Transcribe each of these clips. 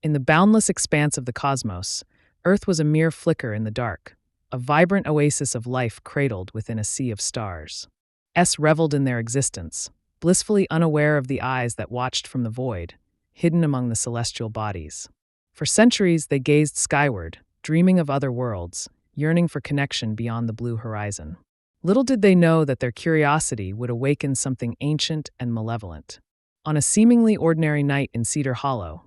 In the boundless expanse of the cosmos, Earth was a mere flicker in the dark, a vibrant oasis of life cradled within a sea of stars. Reveled in their existence, blissfully unaware of the eyes that watched from the void, hidden among the celestial bodies. For centuries they gazed skyward, dreaming of other worlds, yearning for connection beyond the blue horizon. Little did they know that their curiosity would awaken something ancient and malevolent. On a seemingly ordinary night in Cedar Hollow,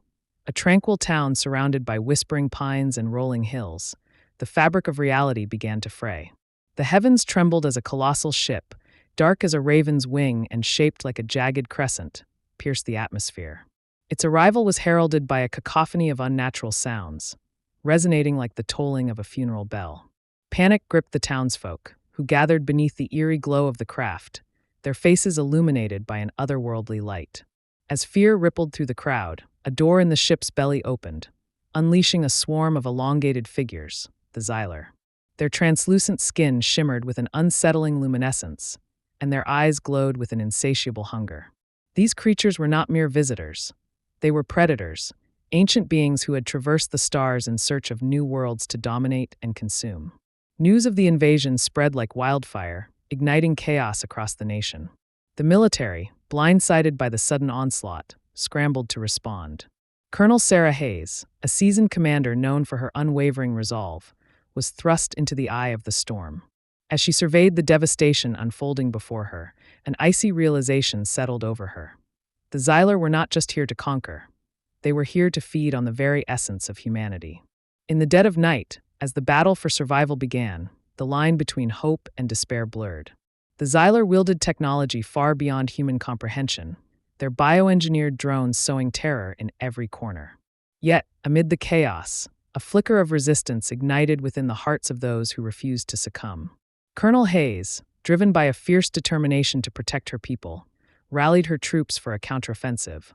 a tranquil town surrounded by whispering pines and rolling hills, the fabric of reality began to fray. The heavens trembled as a colossal ship, dark as a raven's wing and shaped like a jagged crescent, pierced the atmosphere. Its arrival was heralded by a cacophony of unnatural sounds, resonating like the tolling of a funeral bell. Panic gripped the townsfolk, who gathered beneath the eerie glow of the craft, their faces illuminated by an otherworldly light. As fear rippled through the crowd, a door in the ship's belly opened, unleashing a swarm of elongated figures, the Xyler. Their translucent skin shimmered with an unsettling luminescence, and their eyes glowed with an insatiable hunger. These creatures were not mere visitors. They were predators, ancient beings who had traversed the stars in search of new worlds to dominate and consume. News of the invasion spread like wildfire, igniting chaos across the nation. The military, blindsided by the sudden onslaught, scrambled to respond. Colonel Sarah Hayes, a seasoned commander known for her unwavering resolve, was thrust into the eye of the storm. As she surveyed the devastation unfolding before her, an icy realization settled over her. The Xyler were not just here to conquer. They were here to feed on the very essence of humanity. In the dead of night, as the battle for survival began, the line between hope and despair blurred. The Xyler wielded technology far beyond human comprehension, their bioengineered drones sowing terror in every corner. Yet, amid the chaos, a flicker of resistance ignited within the hearts of those who refused to succumb. Colonel Hayes, driven by a fierce determination to protect her people, rallied her troops for a counteroffensive,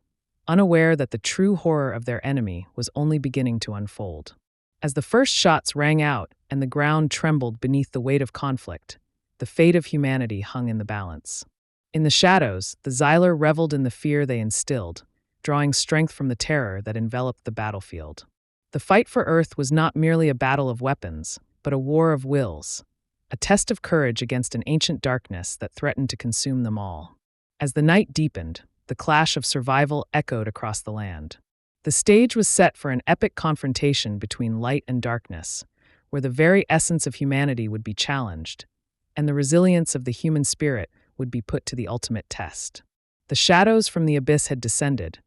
unaware that the true horror of their enemy was only beginning to unfold. As the first shots rang out and the ground trembled beneath the weight of conflict, the fate of humanity hung in the balance. In the shadows, the Xyler reveled in the fear they instilled, drawing strength from the terror that enveloped the battlefield. The fight for Earth was not merely a battle of weapons, but a war of wills, a test of courage against an ancient darkness that threatened to consume them all. As the night deepened, the clash of survival echoed across the land. The stage was set for an epic confrontation between light and darkness, where the very essence of humanity would be challenged, and the resilience of the human spirit would be put to the ultimate test. The shadows from the abyss had descended,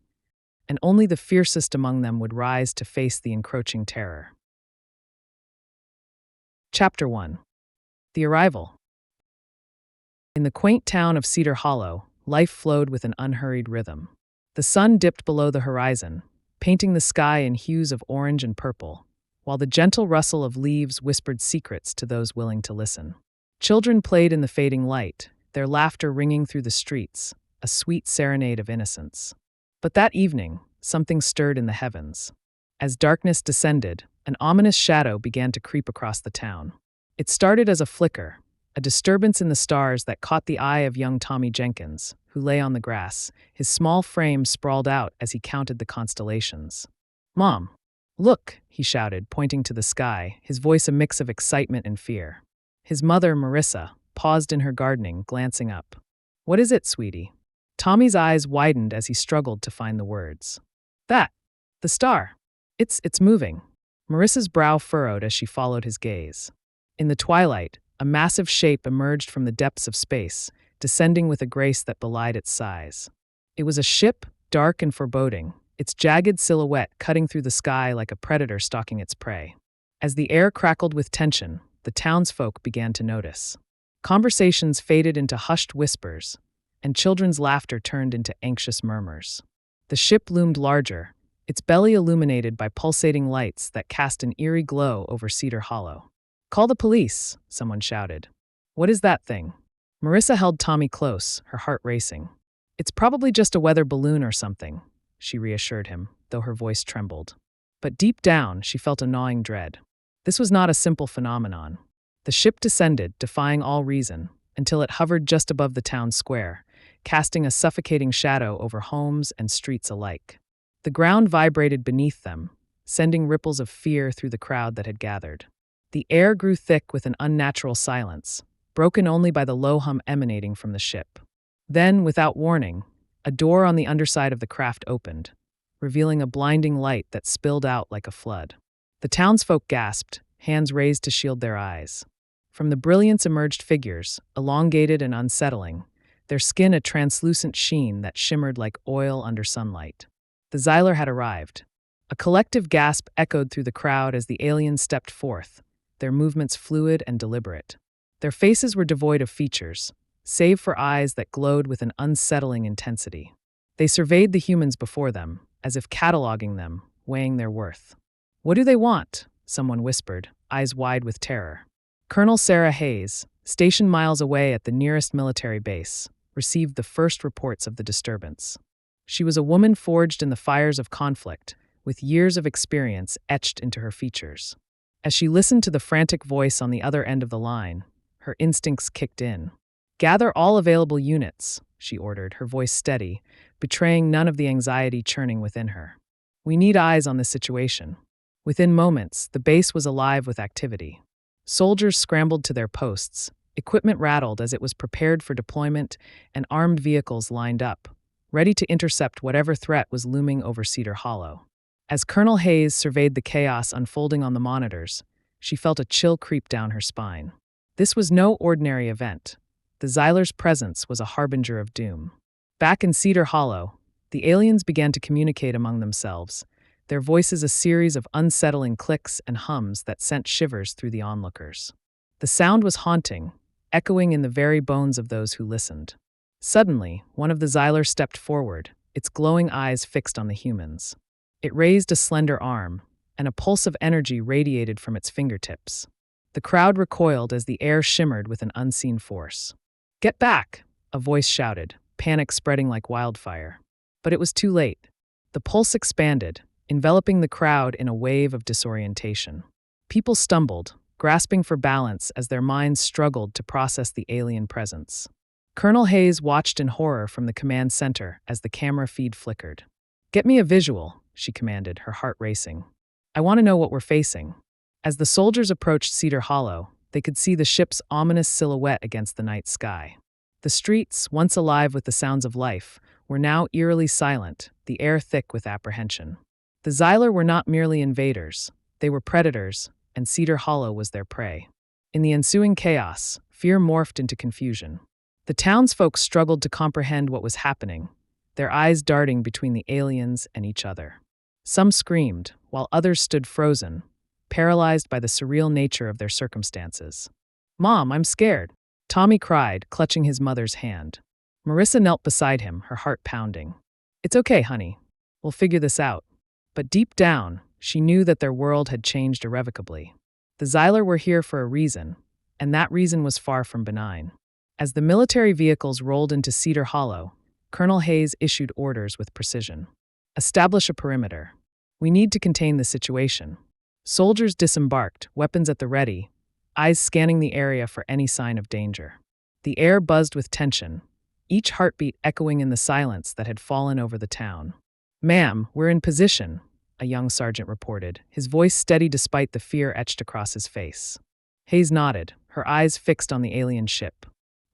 and only the fiercest among them would rise to face the encroaching terror. Chapter 1. The Arrival. In the quaint town of Cedar Hollow, life flowed with an unhurried rhythm. The sun dipped below the horizon, painting the sky in hues of orange and purple, while the gentle rustle of leaves whispered secrets to those willing to listen. Children played in the fading light, their laughter ringing through the streets, a sweet serenade of innocence. But that evening, something stirred in the heavens. As darkness descended, an ominous shadow began to creep across the town. It started as a flicker, a disturbance in the stars that caught the eye of young Tommy Jenkins, who lay on the grass, his small frame sprawled out as he counted the constellations. "Mom, look," he shouted, pointing to the sky, his voice a mix of excitement and fear. His mother, Marissa, paused in her gardening, glancing up. "What is it, sweetie?" Tommy's eyes widened as he struggled to find the words. "That! The star! It's moving." Marissa's brow furrowed as she followed his gaze. In the twilight, a massive shape emerged from the depths of space, descending with a grace that belied its size. It was a ship, dark and foreboding, its jagged silhouette cutting through the sky like a predator stalking its prey. As the air crackled with tension, the townsfolk began to notice. Conversations faded into hushed whispers, and children's laughter turned into anxious murmurs. The ship loomed larger, its belly illuminated by pulsating lights that cast an eerie glow over Cedar Hollow. "Call the police," someone shouted. "What is that thing?" Marissa held Tommy close, her heart racing. "It's probably just a weather balloon or something," she reassured him, though her voice trembled. But deep down, she felt a gnawing dread. This was not a simple phenomenon. The ship descended, defying all reason, until it hovered just above the town square, casting a suffocating shadow over homes and streets alike. The ground vibrated beneath them, sending ripples of fear through the crowd that had gathered. The air grew thick with an unnatural silence, broken only by the low hum emanating from the ship. Then, without warning, a door on the underside of the craft opened, revealing a blinding light that spilled out like a flood. The townsfolk gasped, hands raised to shield their eyes. From the brilliance emerged figures, elongated and unsettling, their skin a translucent sheen that shimmered like oil under sunlight. The Xyler had arrived. A collective gasp echoed through the crowd as the aliens stepped forth, their movements fluid and deliberate. Their faces were devoid of features, save for eyes that glowed with an unsettling intensity. They surveyed the humans before them, as if cataloging them, weighing their worth. "What do they want?" someone whispered, eyes wide with terror. Colonel Sarah Hayes, stationed miles away at the nearest military base, received the first reports of the disturbance. She was a woman forged in the fires of conflict, with years of experience etched into her features. As she listened to the frantic voice on the other end of the line, her instincts kicked in. "Gather all available units," she ordered, her voice steady, betraying none of the anxiety churning within her. "We need eyes on this situation." Within moments, the base was alive with activity. Soldiers scrambled to their posts, equipment rattled as it was prepared for deployment, and armed vehicles lined up, ready to intercept whatever threat was looming over Cedar Hollow. As Colonel Hayes surveyed the chaos unfolding on the monitors, she felt a chill creep down her spine. This was no ordinary event. The Xyler's presence was a harbinger of doom. Back in Cedar Hollow, the aliens began to communicate among themselves, their voices a series of unsettling clicks and hums that sent shivers through the onlookers. The sound was haunting, echoing in the very bones of those who listened. Suddenly, one of the Xyler stepped forward, its glowing eyes fixed on the humans. It raised a slender arm, and a pulse of energy radiated from its fingertips. The crowd recoiled as the air shimmered with an unseen force. "Get back!" a voice shouted, panic spreading like wildfire. But it was too late. The pulse expanded, enveloping the crowd in a wave of disorientation. People stumbled, grasping for balance as their minds struggled to process the alien presence. Colonel Hayes watched in horror from the command center as the camera feed flickered. "Get me a visual," she commanded, her heart racing. "I want to know what we're facing." As the soldiers approached Cedar Hollow, they could see the ship's ominous silhouette against the night sky. The streets, once alive with the sounds of life, were now eerily silent, the air thick with apprehension. The Xyler were not merely invaders, they were predators, and Cedar Hollow was their prey. In the ensuing chaos, fear morphed into confusion. The townsfolk struggled to comprehend what was happening, their eyes darting between the aliens and each other. Some screamed, while others stood frozen, paralyzed by the surreal nature of their circumstances. "Mom, I'm scared," Tommy cried, clutching his mother's hand. Marissa knelt beside him, her heart pounding. "It's okay, honey. We'll figure this out." But deep down, she knew that their world had changed irrevocably. The Xyler were here for a reason, and that reason was far from benign. As the military vehicles rolled into Cedar Hollow, Colonel Hayes issued orders with precision. "Establish a perimeter. We need to contain the situation." Soldiers disembarked, weapons at the ready, eyes scanning the area for any sign of danger. The air buzzed with tension, each heartbeat echoing in the silence that had fallen over the town. "Ma'am, we're in position," a young sergeant reported, his voice steady despite the fear etched across his face. Hayes nodded, her eyes fixed on the alien ship.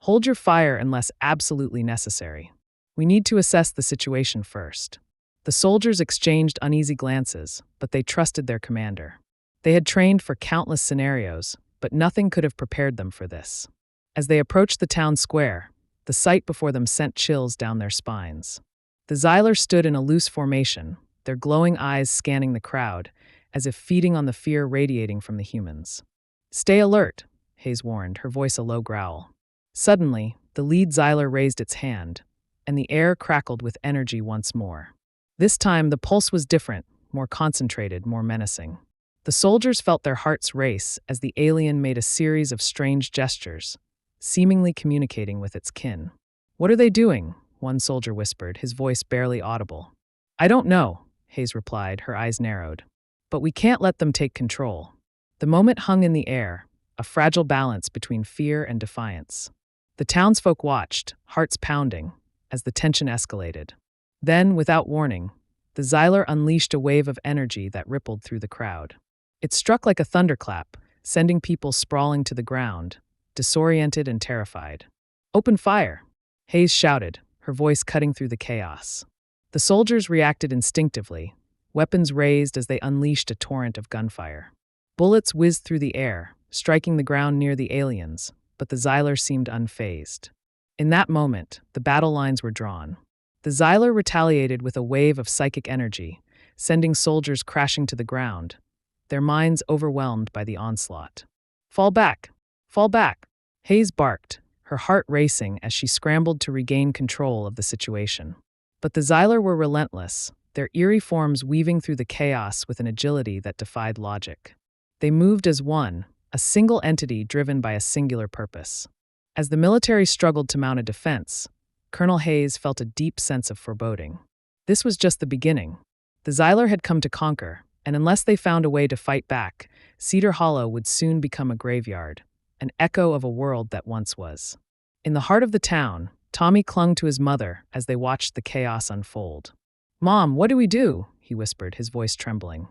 "Hold your fire unless absolutely necessary. We need to assess the situation first." The soldiers exchanged uneasy glances, but they trusted their commander. They had trained for countless scenarios, but nothing could have prepared them for this. As they approached the town square, the sight before them sent chills down their spines. The Xyler stood in a loose formation, their glowing eyes scanning the crowd, as if feeding on the fear radiating from the humans. "Stay alert," Hayes warned, her voice a low growl. Suddenly, the lead Xyler raised its hand, and the air crackled with energy once more. This time, the pulse was different, more concentrated, more menacing. The soldiers felt their hearts race as the alien made a series of strange gestures, seemingly communicating with its kin. "What are they doing?" one soldier whispered, his voice barely audible. "I don't know," Hayes replied, her eyes narrowed. "But we can't let them take control." The moment hung in the air, a fragile balance between fear and defiance. The townsfolk watched, hearts pounding, as the tension escalated. Then, without warning, The Xylar unleashed a wave of energy that rippled through the crowd. It struck like a thunderclap, sending people sprawling to the ground, disoriented and terrified. "Open fire!" Hayes shouted, her voice cutting through the chaos. The soldiers reacted instinctively, weapons raised as they unleashed a torrent of gunfire. Bullets whizzed through the air, striking the ground near the aliens, but the Xylar seemed unfazed. In that moment, the battle lines were drawn. The Xylar retaliated with a wave of psychic energy, sending soldiers crashing to the ground, their minds overwhelmed by the onslaught. "Fall back! Fall back!" Hayes barked, her heart racing as she scrambled to regain control of the situation. But the Xylar were relentless, their eerie forms weaving through the chaos with an agility that defied logic. They moved as one, a single entity driven by a singular purpose. As the military struggled to mount a defense, Colonel Hayes felt a deep sense of foreboding. This was just the beginning. The Xylar had come to conquer, and unless they found a way to fight back, Cedar Hollow would soon become a graveyard, an echo of a world that once was. In the heart of the town, Tommy clung to his mother as they watched the chaos unfold. "Mom, what do we do?" he whispered, his voice trembling.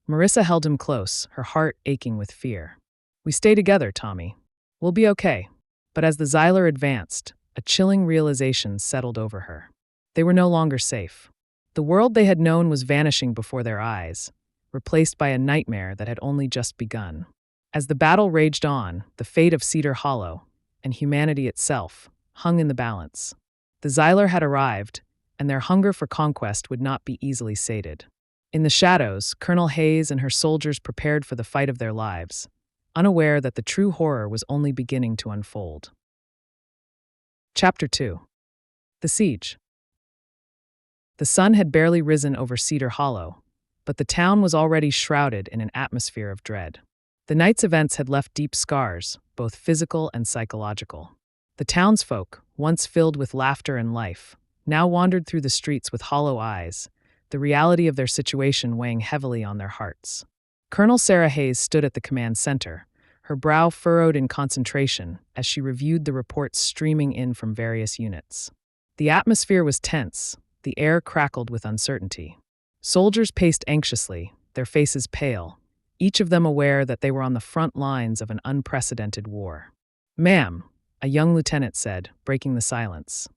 Marissa held him close, her heart aching with fear. "We stay together, Tommy. We'll be okay." But as the Xylar advanced, a chilling realization settled over her. They were no longer safe. The world they had known was vanishing before their eyes, replaced by a nightmare that had only just begun. As the battle raged on, the fate of Cedar Hollow, and humanity itself, hung in the balance. The Xylar had arrived, and their hunger for conquest would not be easily sated. In the shadows, Colonel Hayes and her soldiers prepared for the fight of their lives, unaware that the true horror was only beginning to unfold. Chapter 2. The Siege. The sun had barely risen over Cedar Hollow, but the town was already shrouded in an atmosphere of dread. The night's events had left deep scars, both physical and psychological. The townsfolk, once filled with laughter and life, now wandered through the streets with hollow eyes, the reality of their situation weighing heavily on their hearts. Colonel Sarah Hayes stood at the command center, her brow furrowed in concentration as she reviewed the reports streaming in from various units. The atmosphere was tense, the air crackled with uncertainty. Soldiers paced anxiously, their faces pale, each of them aware that they were on the front lines of an unprecedented war. "Ma'am," a young lieutenant said, breaking the silence,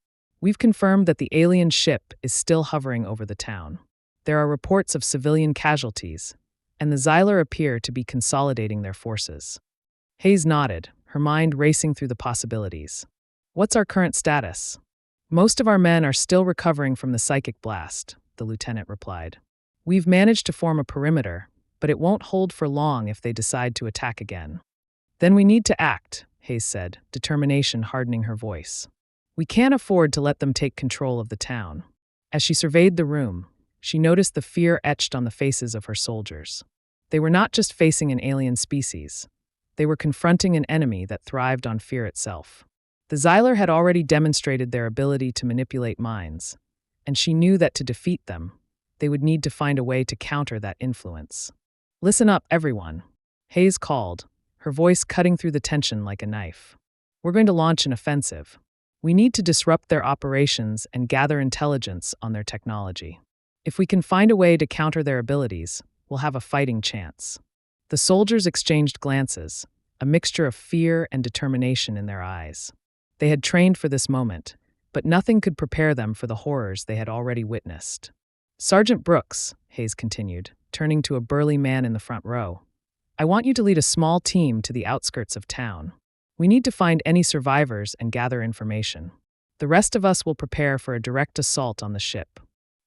"we've confirmed that the alien ship is still hovering over the town. There are reports of civilian casualties, and the Xylar appear to be consolidating their forces." Hayes nodded, her mind racing through the possibilities. "What's our current status?" "Most of our men are still recovering from the psychic blast," the lieutenant replied. "We've managed to form a perimeter, but it won't hold for long if they decide to attack again." "Then we need to act," Hayes said, determination hardening her voice. "We can't afford to let them take control of the town." As she surveyed the room, she noticed the fear etched on the faces of her soldiers. They were not just facing an alien species. They were confronting an enemy that thrived on fear itself. The Xylar had already demonstrated their ability to manipulate minds, and she knew that to defeat them, they would need to find a way to counter that influence. "Listen up, everyone," Hayes called, her voice cutting through the tension like a knife. "We're going to launch an offensive. We need to disrupt their operations and gather intelligence on their technology. If we can find a way to counter their abilities, we'll have a fighting chance." The soldiers exchanged glances, a mixture of fear and determination in their eyes. They had trained for this moment, but nothing could prepare them for the horrors they had already witnessed. "Sergeant Brooks," Hayes continued, turning to a burly man in the front row, "I want you to lead a small team to the outskirts of town. We need to find any survivors and gather information. The rest of us will prepare for a direct assault on the ship."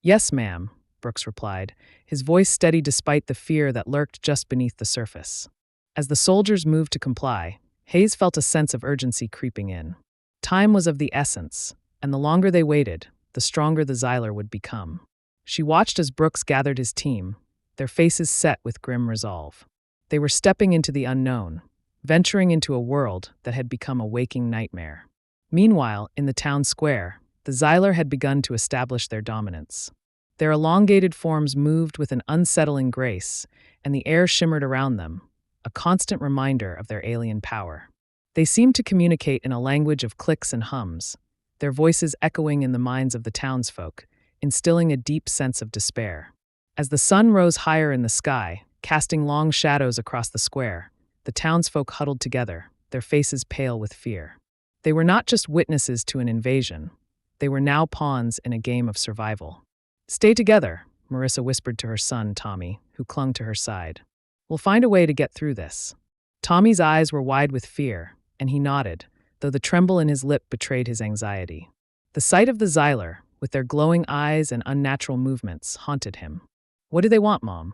"Yes, ma'am," Brooks replied, his voice steady despite the fear that lurked just beneath the surface. As the soldiers moved to comply, Hayes felt a sense of urgency creeping in. Time was of the essence, and the longer they waited, the stronger the Xylar would become. She watched as Brooks gathered his team, their faces set with grim resolve. They were stepping into the unknown, venturing into a world that had become a waking nightmare. Meanwhile, in the town square, the Xylar had begun to establish their dominance. Their elongated forms moved with an unsettling grace, and the air shimmered around them, a constant reminder of their alien power. They seemed to communicate in a language of clicks and hums, their voices echoing in the minds of the townsfolk, instilling a deep sense of despair. As the sun rose higher in the sky, casting long shadows across the square, the townsfolk huddled together, their faces pale with fear. They were not just witnesses to an invasion. They were now pawns in a game of survival. "Stay together," Marissa whispered to her son, Tommy, who clung to her side. "We'll find a way to get through this." Tommy's eyes were wide with fear, and he nodded, though the tremble in his lip betrayed his anxiety. The sight of the Xyler, with their glowing eyes and unnatural movements, haunted him. "What do they want, Mom?"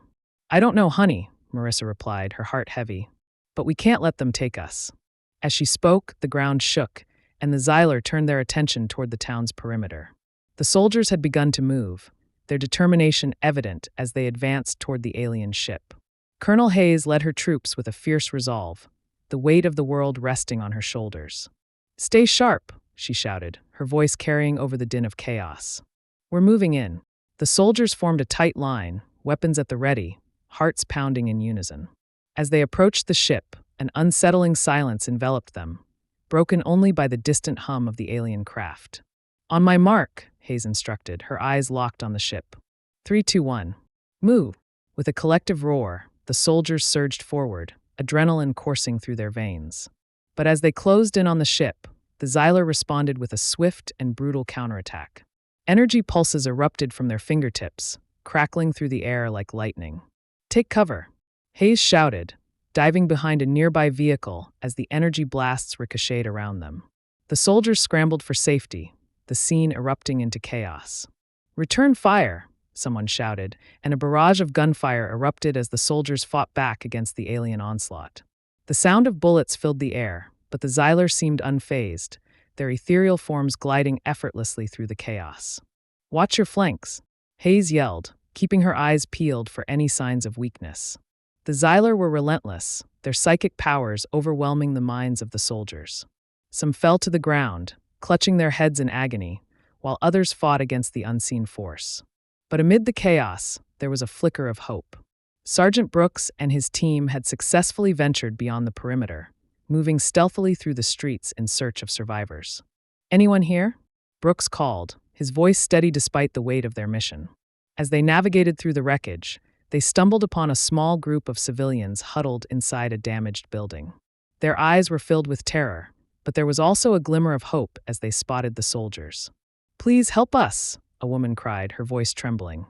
"I don't know, honey," Marissa replied, her heart heavy. "But we can't let them take us." As she spoke, the ground shook, and the Xyler turned their attention toward the town's perimeter. The soldiers had begun to move, their determination evident as they advanced toward the alien ship. Colonel Hayes led her troops with a fierce resolve, the weight of the world resting on her shoulders. "Stay sharp," she shouted, her voice carrying over the din of chaos. "We're moving in." The soldiers formed a tight line, weapons at the ready, hearts pounding in unison. As they approached the ship, an unsettling silence enveloped them, broken only by the distant hum of the alien craft. "On my mark," Hayes instructed, her eyes locked on the ship. 3, 2, 1. Move! With a collective roar, the soldiers surged forward, adrenaline coursing through their veins. But as they closed in on the ship, the Xyler responded with a swift and brutal counterattack. Energy pulses erupted from their fingertips, crackling through the air like lightning. "Take cover," Hayes shouted, diving behind a nearby vehicle as the energy blasts ricocheted around them. The soldiers scrambled for safety, the scene erupting into chaos. "Return fire," someone shouted, and a barrage of gunfire erupted as the soldiers fought back against the alien onslaught. The sound of bullets filled the air, but the Xyler seemed unfazed, their ethereal forms gliding effortlessly through the chaos. "Watch your flanks," Hayes yelled, keeping her eyes peeled for any signs of weakness. The Xyler were relentless, their psychic powers overwhelming the minds of the soldiers. Some fell to the ground, clutching their heads in agony, while others fought against the unseen force. But amid the chaos, there was a flicker of hope. Sergeant Brooks and his team had successfully ventured beyond the perimeter, moving stealthily through the streets in search of survivors. "Anyone here?" Brooks called, his voice steady despite the weight of their mission. As they navigated through the wreckage, they stumbled upon a small group of civilians huddled inside a damaged building. Their eyes were filled with terror, but there was also a glimmer of hope as they spotted the soldiers. "Please help us," a woman cried, her voice trembling.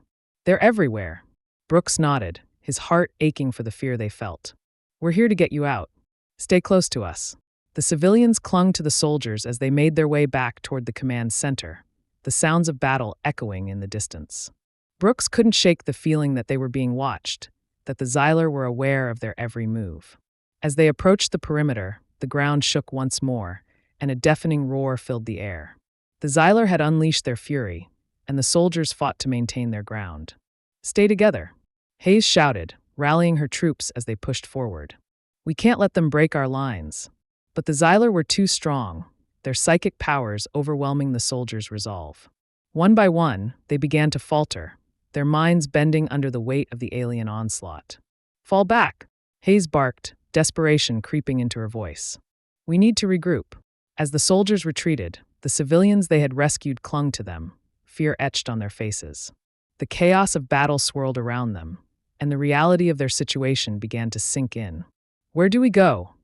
"They're everywhere." Brooks nodded, his heart aching for the fear they felt. "We're here to get you out. Stay close to us." The civilians clung to the soldiers as they made their way back toward the command center, the sounds of battle echoing in the distance. Brooks couldn't shake the feeling that they were being watched, that the Xyler were aware of their every move. As they approached the perimeter, the ground shook once more, and a deafening roar filled the air. The Xyler had unleashed their fury, and the soldiers fought to maintain their ground. "Stay together," Hayes shouted, rallying her troops as they pushed forward. "We can't let them break our lines." But the Xyler were too strong, their psychic powers overwhelming the soldiers' resolve. One by one, they began to falter, their minds bending under the weight of the alien onslaught. "Fall back," Hayes barked, desperation creeping into her voice. "We need to regroup." As the soldiers retreated, the civilians they had rescued clung to them, fear etched on their faces. The chaos of battle swirled around them, and the reality of their situation began to sink in. "Where do we go?"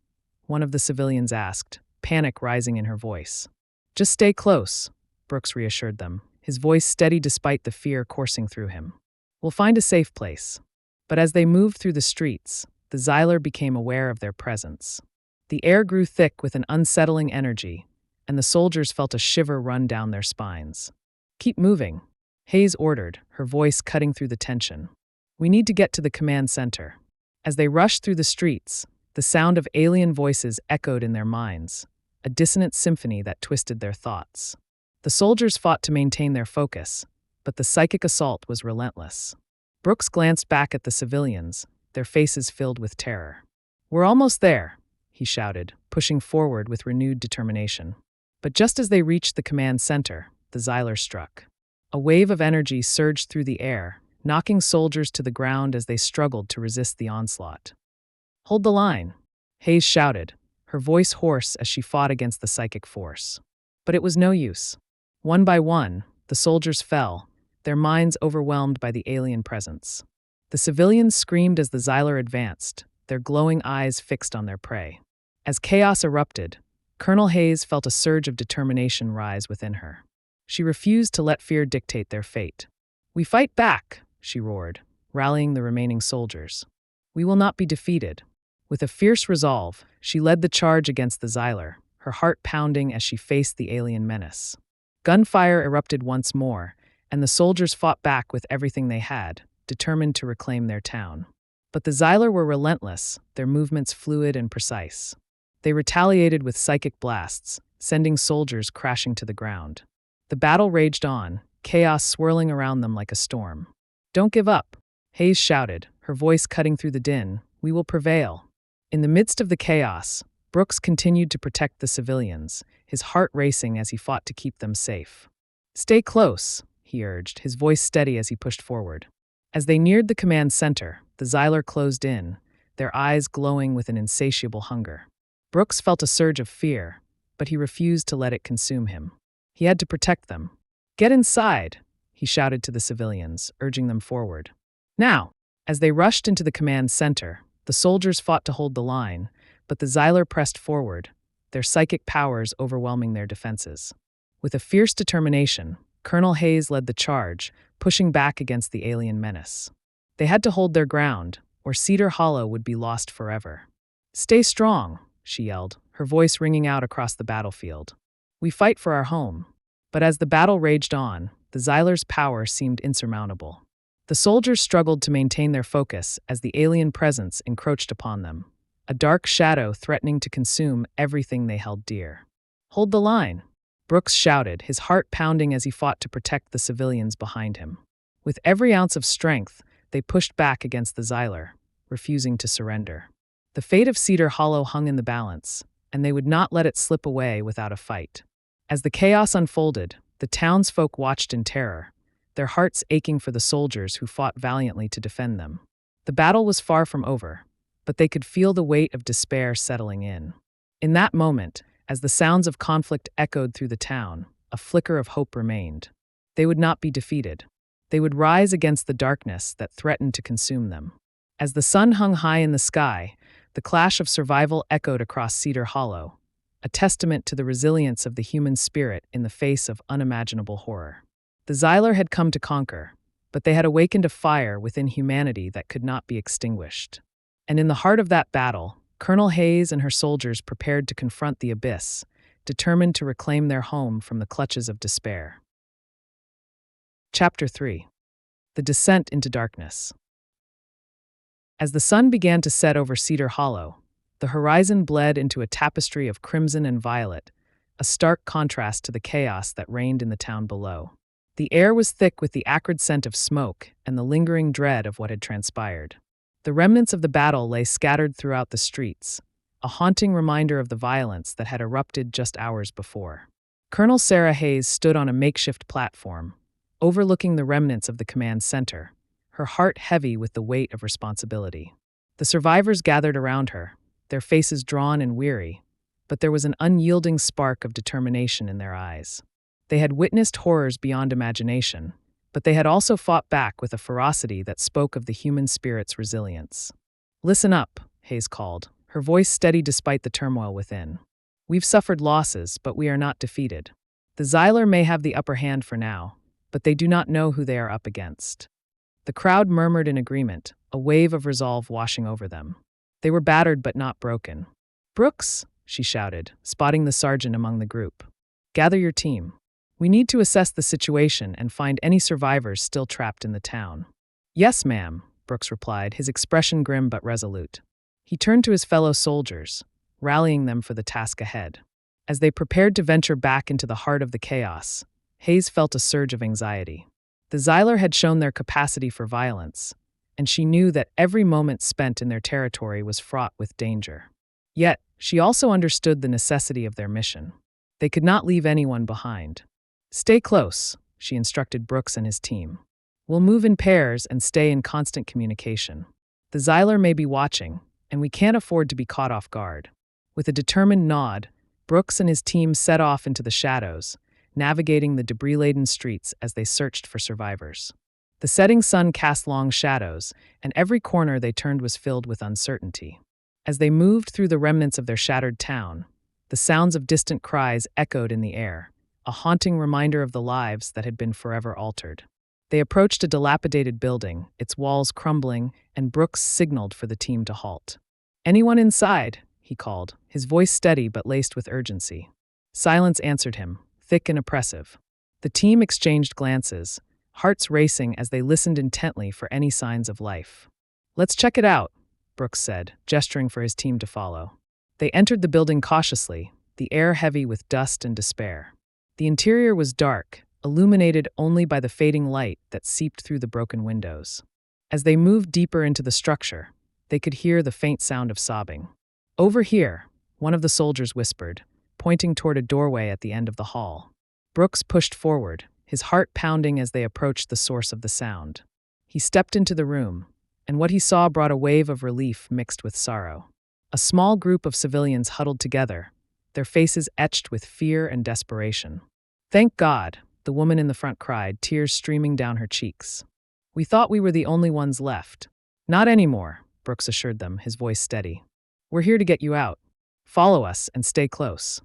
one of the civilians asked, panic rising in her voice. "Just stay close," Brooks reassured them, his voice steady despite the fear coursing through him. "We'll find a safe place." But as they moved through the streets, the Xyler became aware of their presence. The air grew thick with an unsettling energy, and the soldiers felt a shiver run down their spines. "Keep moving," Hayes ordered, her voice cutting through the tension. "We need to get to the command center." As they rushed through the streets, the sound of alien voices echoed in their minds, a dissonant symphony that twisted their thoughts. The soldiers fought to maintain their focus, but the psychic assault was relentless. Brooks glanced back at the civilians, their faces filled with terror. "We're almost there," he shouted, pushing forward with renewed determination. But just as they reached the command center, the Xyler struck. A wave of energy surged through the air, knocking soldiers to the ground as they struggled to resist the onslaught. "Hold the line," Hayes shouted, her voice hoarse as she fought against the psychic force. But it was no use. One by one, the soldiers fell, their minds overwhelmed by the alien presence. The civilians screamed as the Xyler advanced, their glowing eyes fixed on their prey. As chaos erupted, Colonel Hayes felt a surge of determination rise within her. She refused to let fear dictate their fate. "We fight back," she roared, rallying the remaining soldiers. "We will not be defeated." With a fierce resolve, she led the charge against the Xyler, her heart pounding as she faced the alien menace. Gunfire erupted once more, and the soldiers fought back with everything they had, determined to reclaim their town. But the Xyler were relentless, their movements fluid and precise. They retaliated with psychic blasts, sending soldiers crashing to the ground. The battle raged on, chaos swirling around them like a storm. "Don't give up," Hayes shouted, her voice cutting through the din. "We will prevail." In the midst of the chaos, Brooks continued to protect the civilians, his heart racing as he fought to keep them safe. "Stay close," he urged, his voice steady as he pushed forward. As they neared the command center, the Xyler closed in, their eyes glowing with an insatiable hunger. Brooks felt a surge of fear, but he refused to let it consume him. He had to protect them. "Get inside," he shouted to the civilians, urging them forward. Now, as they rushed into the command center, the soldiers fought to hold the line, but the Xyler pressed forward, their psychic powers overwhelming their defenses. With a fierce determination, Colonel Hayes led the charge, pushing back against the alien menace. They had to hold their ground, or Cedar Hollow would be lost forever. "Stay strong," she yelled, her voice ringing out across the battlefield. "We fight for our home." But as the battle raged on, the Xyler's power seemed insurmountable. The soldiers struggled to maintain their focus as the alien presence encroached upon them, a dark shadow threatening to consume everything they held dear. "Hold the line," Brooks shouted, his heart pounding as he fought to protect the civilians behind him. With every ounce of strength, they pushed back against the Xyler, refusing to surrender. The fate of Cedar Hollow hung in the balance, and they would not let it slip away without a fight. As the chaos unfolded, the townsfolk watched in terror, their hearts aching for the soldiers who fought valiantly to defend them. The battle was far from over, but they could feel the weight of despair settling in. In that moment, as the sounds of conflict echoed through the town, a flicker of hope remained. They would not be defeated. They would rise against the darkness that threatened to consume them. As the sun hung high in the sky, the clash of survival echoed across Cedar Hollow, a testament to the resilience of the human spirit in the face of unimaginable horror. The Xyler had come to conquer, but they had awakened a fire within humanity that could not be extinguished. And in the heart of that battle, Colonel Hayes and her soldiers prepared to confront the abyss, determined to reclaim their home from the clutches of despair. Chapter 3. The Descent into Darkness. As the sun began to set over Cedar Hollow, the horizon bled into a tapestry of crimson and violet, a stark contrast to the chaos that reigned in the town below. The air was thick with the acrid scent of smoke and the lingering dread of what had transpired. The remnants of the battle lay scattered throughout the streets, a haunting reminder of the violence that had erupted just hours before. Colonel Sarah Hayes stood on a makeshift platform, overlooking the remnants of the command center, her heart heavy with the weight of responsibility. The survivors gathered around her, their faces drawn and weary, but there was an unyielding spark of determination in their eyes. They had witnessed horrors beyond imagination, but they had also fought back with a ferocity that spoke of the human spirit's resilience. "Listen up," Hayes called, her voice steady despite the turmoil within. "We've suffered losses, but we are not defeated. The Xyler may have the upper hand for now, but they do not know who they are up against." The crowd murmured in agreement, a wave of resolve washing over them. They were battered but not broken. "Brooks," she shouted, spotting the sergeant among the group. "Gather your team. We need to assess the situation and find any survivors still trapped in the town." "Yes, ma'am," Brooks replied, his expression grim but resolute. He turned to his fellow soldiers, rallying them for the task ahead. As they prepared to venture back into the heart of the chaos, Hayes felt a surge of anxiety. The Xyler had shown their capacity for violence, and she knew that every moment spent in their territory was fraught with danger. Yet, she also understood the necessity of their mission. They could not leave anyone behind. "Stay close," she instructed Brooks and his team. "We'll move in pairs and stay in constant communication. The Xyler may be watching, and we can't afford to be caught off guard." With a determined nod, Brooks and his team set off into the shadows, navigating the debris-laden streets as they searched for survivors. The setting sun cast long shadows, and every corner they turned was filled with uncertainty. As they moved through the remnants of their shattered town, the sounds of distant cries echoed in the air, a haunting reminder of the lives that had been forever altered. They approached a dilapidated building, its walls crumbling, and Brooks signaled for the team to halt. "Anyone inside?" he called, his voice steady but laced with urgency. Silence answered him, thick and oppressive. The team exchanged glances, hearts racing as they listened intently for any signs of life. "Let's check it out," Brooks said, gesturing for his team to follow. They entered the building cautiously, the air heavy with dust and despair. The interior was dark, illuminated only by the fading light that seeped through the broken windows. As they moved deeper into the structure, they could hear the faint sound of sobbing. "Over here," one of the soldiers whispered, pointing toward a doorway at the end of the hall. Brooks pushed forward, his heart pounding as they approached the source of the sound. He stepped into the room, and what he saw brought a wave of relief mixed with sorrow. A small group of civilians huddled together, their faces etched with fear and desperation. "Thank God," the woman in the front cried, tears streaming down her cheeks. "We thought we were the only ones left." "Not anymore," Brooks assured them, his voice steady. "We're here to get you out. Follow us and stay close."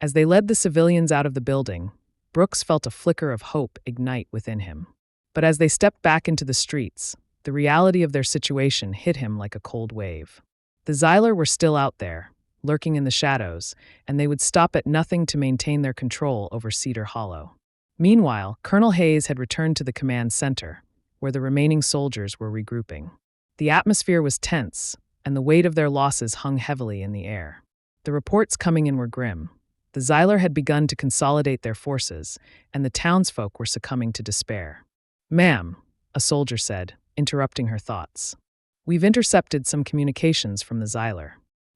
As they led the civilians out of the building, Brooks felt a flicker of hope ignite within him. But as they stepped back into the streets, the reality of their situation hit him like a cold wave. The Xyler were still out there, lurking in the shadows, and they would stop at nothing to maintain their control over Cedar Hollow. Meanwhile, Colonel Hayes had returned to the command center, where the remaining soldiers were regrouping. The atmosphere was tense, and the weight of their losses hung heavily in the air. The reports coming in were grim. The Xyler had begun to consolidate their forces, and the townsfolk were succumbing to despair. "Ma'am," a soldier said, interrupting her thoughts. "We've intercepted some communications from the Xyler.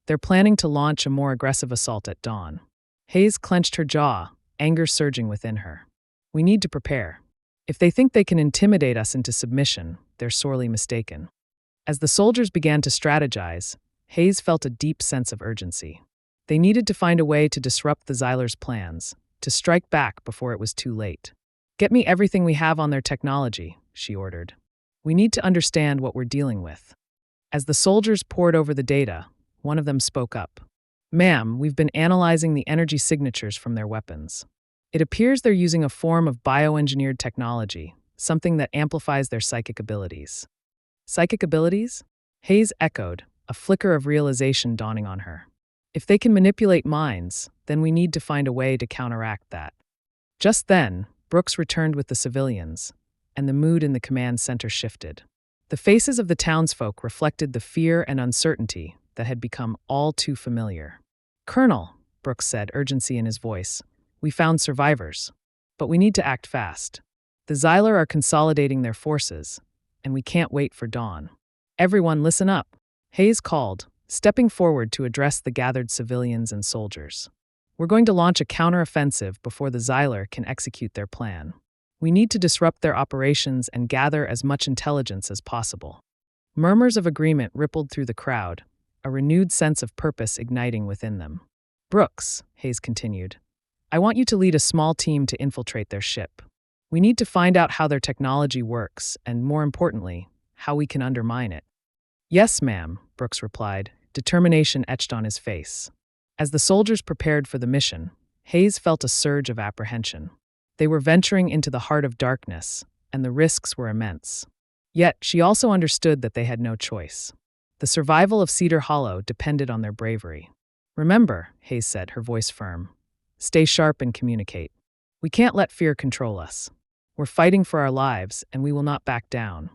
They're planning to launch a more aggressive assault at dawn." Hayes clenched her jaw, anger surging within her. "We need to prepare. If they think they can intimidate us into submission, they're sorely mistaken." As the soldiers began to strategize, Hayes felt a deep sense of urgency. They needed to find a way to disrupt the Xyler's plans, to strike back before it was too late. "Get me everything we have on their technology," she ordered. "We need to understand what we're dealing with." As the soldiers pored over the data, one of them spoke up. "Ma'am, we've been analyzing the energy signatures from their weapons. It appears they're using a form of bioengineered technology, something that amplifies their psychic abilities." "Psychic abilities?" Hayes echoed, a flicker of realization dawning on her. "If they can manipulate minds, then we need to find a way to counteract that." Just then, Brooks returned with the civilians, and the mood in the command center shifted. The faces of the townsfolk reflected the fear and uncertainty that had become all too familiar. "Colonel," Brooks said, urgency in his voice, "we found survivors. But we need to act fast. The Xyler are consolidating their forces, and we can't wait for dawn. Everyone listen up," Hayes called, stepping forward to address the gathered civilians and soldiers. "We're going to launch a counteroffensive before the Xyler can execute their plan. We need to disrupt their operations and gather as much intelligence as possible." Murmurs of agreement rippled through the crowd, a renewed sense of purpose igniting within them. "Brooks," Hayes continued, "I want you to lead a small team to infiltrate their ship. We need to find out how their technology works, and more importantly, how we can undermine it." "Yes, ma'am," Brooks replied, determination etched on his face. As the soldiers prepared for the mission, Hayes felt a surge of apprehension. They were venturing into the heart of darkness, and the risks were immense. Yet, she also understood that they had no choice. The survival of Cedar Hollow depended on their bravery. "Remember," Hayes said, her voice firm, "stay sharp and communicate. We can't let fear control us. We're fighting for our lives, and we will not back down."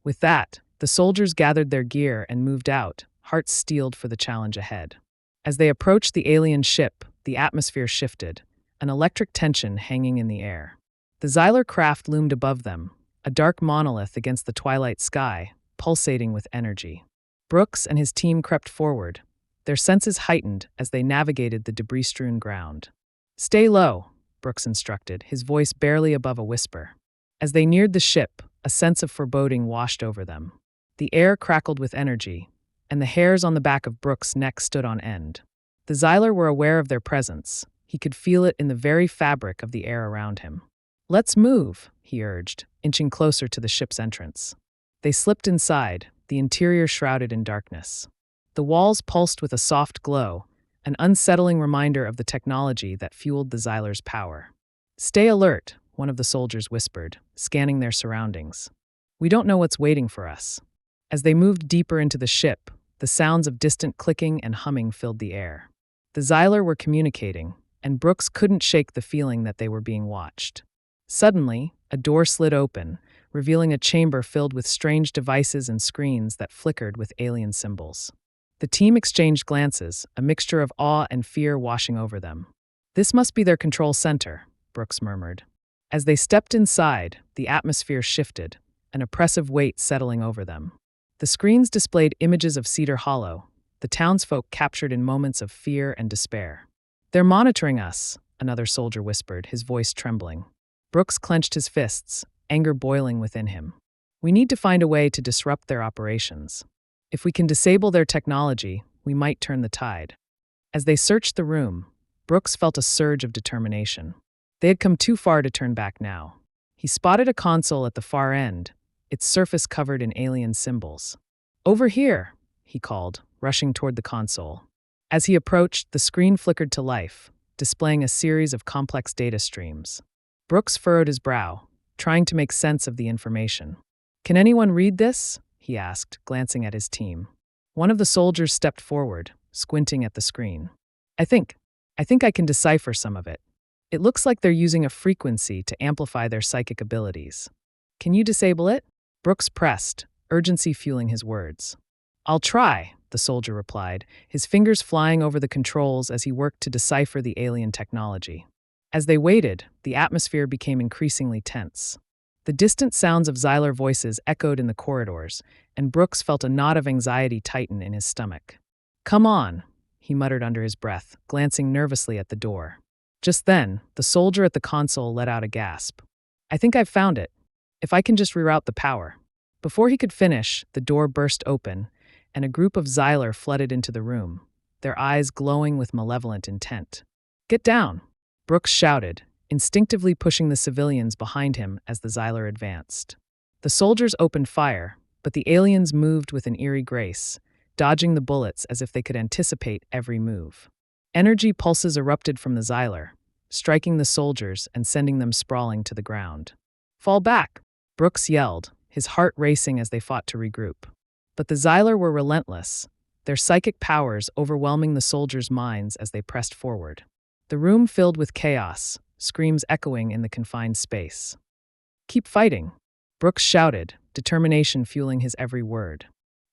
With that, the soldiers gathered their gear and moved out, hearts steeled for the challenge ahead. As they approached the alien ship, the atmosphere shifted, an electric tension hanging in the air. The Xyler craft loomed above them, a dark monolith against the twilight sky, pulsating with energy. Brooks and his team crept forward, their senses heightened as they navigated the debris-strewn ground. "Stay low," Brooks instructed, his voice barely above a whisper. As they neared the ship, a sense of foreboding washed over them. The air crackled with energy, and the hairs on the back of Brooks' neck stood on end. The Xyler were aware of their presence. He could feel it in the very fabric of the air around him. "Let's move," he urged, inching closer to the ship's entrance. They slipped inside, the interior shrouded in darkness. The walls pulsed with a soft glow, an unsettling reminder of the technology that fueled the Xylar's power. "Stay alert," one of the soldiers whispered, scanning their surroundings. "We don't know what's waiting for us." As they moved deeper into the ship, the sounds of distant clicking and humming filled the air. The Xylar were communicating, and Brooks couldn't shake the feeling that they were being watched. Suddenly, a door slid open, revealing a chamber filled with strange devices and screens that flickered with alien symbols. The team exchanged glances, a mixture of awe and fear washing over them. "This must be their control center," Brooks murmured. As they stepped inside, the atmosphere shifted, an oppressive weight settling over them. The screens displayed images of Cedar Hollow, the townsfolk captured in moments of fear and despair. "They're monitoring us," another soldier whispered, his voice trembling. Brooks clenched his fists, anger boiling within him. "We need to find a way to disrupt their operations. If we can disable their technology, we might turn the tide." As they searched the room, Brooks felt a surge of determination. They had come too far to turn back now. He spotted a console at the far end, its surface covered in alien symbols. "Over here," he called, rushing toward the console. As he approached, the screen flickered to life, displaying a series of complex data streams. Brooks furrowed his brow, trying to make sense of the information. "Can anyone read this?" he asked, glancing at his team. One of the soldiers stepped forward, squinting at the screen. I think I can decipher some of it. It looks like they're using a frequency to amplify their psychic abilities. Can you disable it?" Brooks pressed, urgency fueling his words. "I'll try," the soldier replied, his fingers flying over the controls as he worked to decipher the alien technology. As they waited, the atmosphere became increasingly tense. The distant sounds of Xylar voices echoed in the corridors, and Brooks felt a knot of anxiety tighten in his stomach. "Come on," he muttered under his breath, glancing nervously at the door. Just then, the soldier at the console let out a gasp. "I think I've found it. If I can just reroute the power." Before he could finish, the door burst open, and a group of Xylar flooded into the room, their eyes glowing with malevolent intent. "Get down," Brooks shouted, instinctively pushing the civilians behind him as the Xylar advanced. The soldiers opened fire, but the aliens moved with an eerie grace, dodging the bullets as if they could anticipate every move. Energy pulses erupted from the Xylar, striking the soldiers and sending them sprawling to the ground. "Fall back," Brooks yelled, his heart racing as they fought to regroup. But the Xylar were relentless, their psychic powers overwhelming the soldiers' minds as they pressed forward. The room filled with chaos, screams echoing in the confined space. "Keep fighting," Brooks shouted, determination fueling his every word.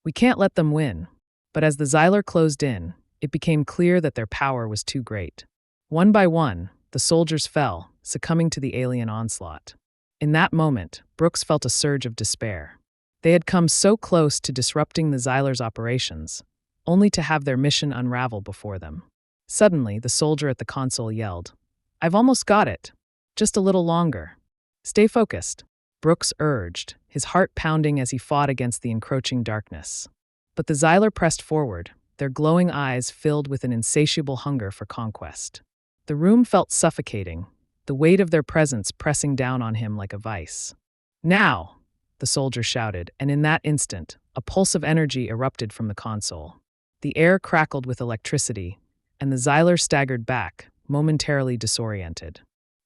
"We can't let them win." But as the Xylar closed in, it became clear that their power was too great. One by one, the soldiers fell, succumbing to the alien onslaught. In that moment, Brooks felt a surge of despair. They had come so close to disrupting the Xylar's operations, only to have their mission unravel before them. Suddenly, the soldier at the console yelled, "I've almost got it. Just a little longer." "Stay focused," Brooks urged, his heart pounding as he fought against the encroaching darkness. But the Xylar pressed forward, their glowing eyes filled with an insatiable hunger for conquest. The room felt suffocating, the weight of their presence pressing down on him like a vice. "Now!" the soldier shouted, and in that instant, a pulse of energy erupted from the console. The air crackled with electricity, and the Xylar staggered back, momentarily disoriented.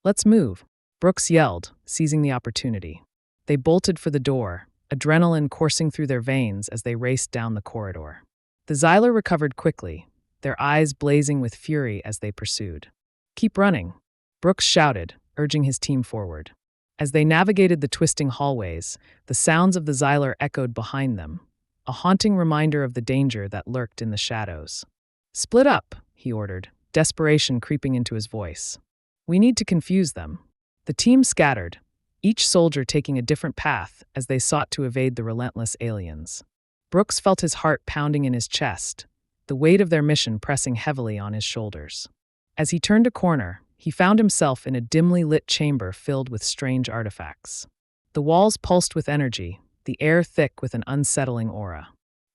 "Let's move," Brooks yelled, seizing the opportunity. They bolted for the door, adrenaline coursing through their veins as they raced down the corridor. The Xylar recovered quickly, their eyes blazing with fury as they pursued. "Keep running," Brooks shouted, urging his team forward. As they navigated the twisting hallways, the sounds of the Xylar echoed behind them, a haunting reminder of the danger that lurked in the shadows. "Split up," he ordered, desperation creeping into his voice. "We need to confuse them." The team scattered, each soldier taking a different path as they sought to evade the relentless aliens. Brooks felt his heart pounding in his chest, the weight of their mission pressing heavily on his shoulders. As he turned a corner, he found himself in a dimly lit chamber filled with strange artifacts. The walls pulsed with energy, the air thick with an unsettling aura.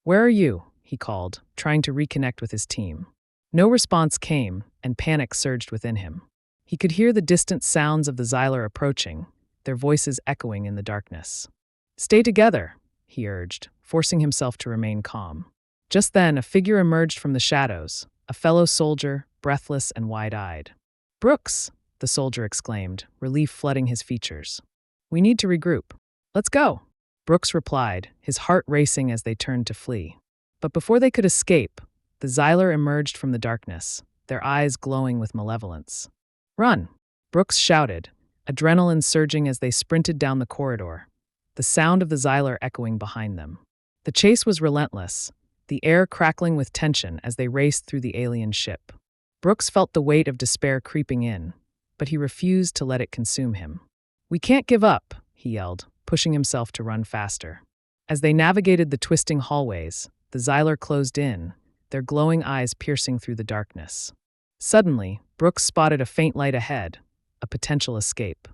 "Where are you?" he called, trying to reconnect with his team. No response came, and panic surged within him. He could hear the distant sounds of the Xyler approaching, their voices echoing in the darkness. "Stay together," he urged, forcing himself to remain calm. Just then, a figure emerged from the shadows, a fellow soldier, breathless and wide-eyed. "Brooks!" the soldier exclaimed, relief flooding his features. "We need to regroup. Let's go!" Brooks replied, his heart racing as they turned to flee. But before they could escape, the Xyler emerged from the darkness, their eyes glowing with malevolence. "Run!" Brooks shouted, adrenaline surging as they sprinted down the corridor, the sound of the Xyler echoing behind them. The chase was relentless, the air crackling with tension as they raced through the alien ship. Brooks felt the weight of despair creeping in, but he refused to let it consume him. "We can't give up," he yelled, pushing himself to run faster. As they navigated the twisting hallways, the Xyler closed in, their glowing eyes piercing through the darkness. Suddenly, Brooks spotted a faint light ahead, a potential escape.